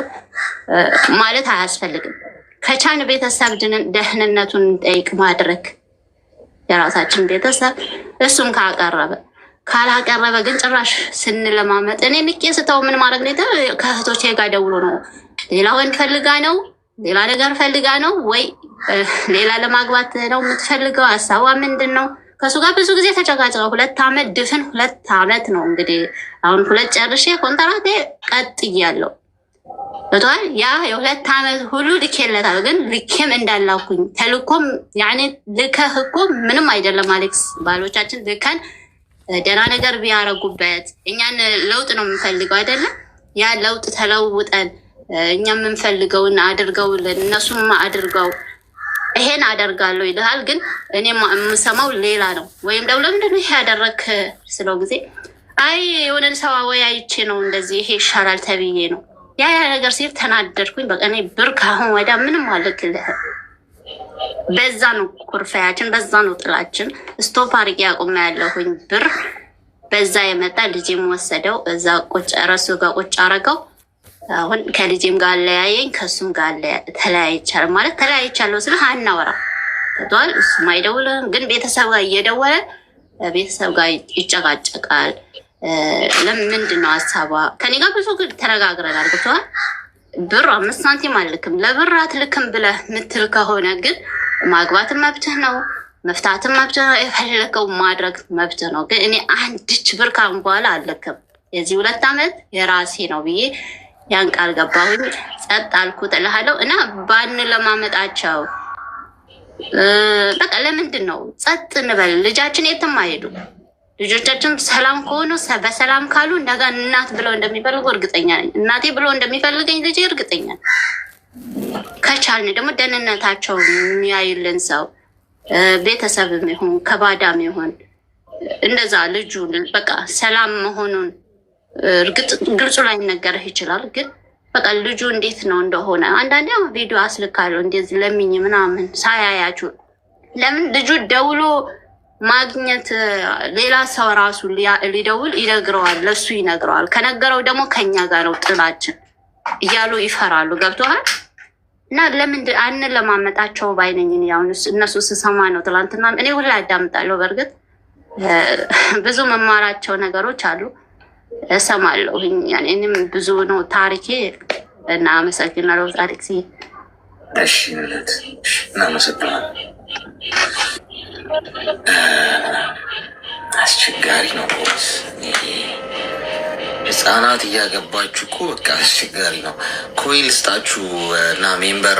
ማለት አያስፈልግም። ከቻን ቤተሰብ ደህንነቱን ጠይቅ ማድረግ የራሳችን ቤተሰብ እሱም ካላቀረበ ግን ጭራሽ ስንለማመጥ እኔ ንቄ ስተው ምን ማድረግ ነው? ከእህቶቼ ጋር ደውሎ ነው ሌላ ወንድ ፈልጋ ነው ሌላ ነገር ፈልጋ ነው ወይ ሌላ ለማግባት ነው የምትፈልገው? ሀሳቧ ምንድን ነው? ከሱ ጋር ብዙ ጊዜ ተጨቃጭቀው 2 ዓመት ድፍን 2 ዓመት ነው እንግዲህ አሁን 2 ጨርሼ ኮንትራቴ ቀጥያለሁ። በቷል ያ የ2 ዓመት ሁሉ ልኬለታል። ግን ልኬም እንዳላኩኝ ተልኮም ያኔ ልከህ እኮ ምንም አይደለም አሌክስ። ባሎቻችን ልከን ደህና ነገር ቢያረጉበት እኛን ለውጥ ነው የምንፈልገው አይደለም? ያ ለውጥ ተለውጠን እኛ የምንፈልገውን አድርገውልን እነሱም አድርገው ይሄን አደርጋለሁ ይልሃል። ግን እኔ የምሰማው ሌላ ነው። ወይም ደግሞ ለምንድነው ይሄ ያደረክ ስለው ጊዜ አይ የሆነን ሰው ወይ አይቼ ነው እንደዚህ ይሄ ይሻላል ተብዬ ነው ያ ነገር ሲል ተናደድኩኝ። በቃ እኔ ብር ካሁን ወዲያ ምንም አልክልህ። በዛ ነው ኩርፋያችን፣ በዛ ነው ጥላችን። ስቶፕ አድርጌ አቁሜ ያለሁኝ ብር በዛ የመጣ ልጄም ወሰደው። እዛ ቁጭ ረሱ ጋር ቁጭ አረገው። አሁን ከልጄም ጋር አለያየኝ፣ ከሱም ጋር ተለያይቻለሁ። ማለት ተለያይቻለሁ ስለ አናወራ ተቷል። እሱም አይደውልም፣ ግን ቤተሰብ ጋር እየደወለ ቤተሰብ ጋር ይጨቃጨቃል። ለምንድን ነው ሀሳቧ? ከኔ ጋር ብዙ ተነጋግረናል። ገብቶሃል? ብር 5 ሳንቲም አልክም፣ ለብር አትልክም ብለህ ምትል ከሆነ ግን ማግባትም መብትህ ነው፣ መፍታትም መብትህ ነው፣ የፈለከው ማድረግ መብትህ ነው። ግን እኔ አንድች ብር ካሁን በኋላ አልክም፣ የዚህ 2 ዓመት የራሴ ነው ብዬ ያን ቃል ገባሁኝ። ጸጥ አልኩት እልሃለሁ። እና ባንለማመጣቸው በቃ ለምንድን ነው ጸጥ እንበል? ልጃችን የትም አይሄዱ። ልጆቻችን ሰላም ከሆኑ በሰላም ካሉ እንደጋ እናት ብለው እንደሚፈልጉ እርግጠኛ ነኝ። እናቴ ብሎ እንደሚፈልገኝ ልጅ እርግጠኛ ነኝ። ከቻልን ደግሞ ደህንነታቸው የሚያዩልን ሰው ቤተሰብም ይሁን ከባዳም ይሁን እንደዛ ልጁ በቃ ሰላም መሆኑን እርግጥ ግልጹ ላይ ነገርህ ይችላል። ግን በቃ ልጁ እንዴት ነው እንደሆነ አንዳንዴ ቪዲዮ አስልካለሁ እንደዚህ ለምኝ ምናምን ሳያያችሁ ለምን ልጁ ደውሎ ማግኘት ሌላ ሰው ራሱ ሊደውል ይነግረዋል፣ ለሱ ይነግረዋል። ከነገረው ደግሞ ከኛ ጋር ነው ጥላችን እያሉ ይፈራሉ። ገብቶሃል? እና ለምን አንለማመጣቸው ባይነኝ ያው እነሱ ስሰማ ነው። ትላንትና እኔ ሁላ ያዳምጣለሁ። በእርግጥ ብዙ መማራቸው ነገሮች አሉ እሰማለሁ። እኔም ብዙ ነው ታሪኬ እና አመሰግናለሁ። ታሪክ እሺ እናመሰግናለን። አስቸጋሪ ነው። ህፃናት እያገባችሁ እኮ በቃ አስቸጋሪ ነው። ኮይል ስጣችሁ እና ሜምበር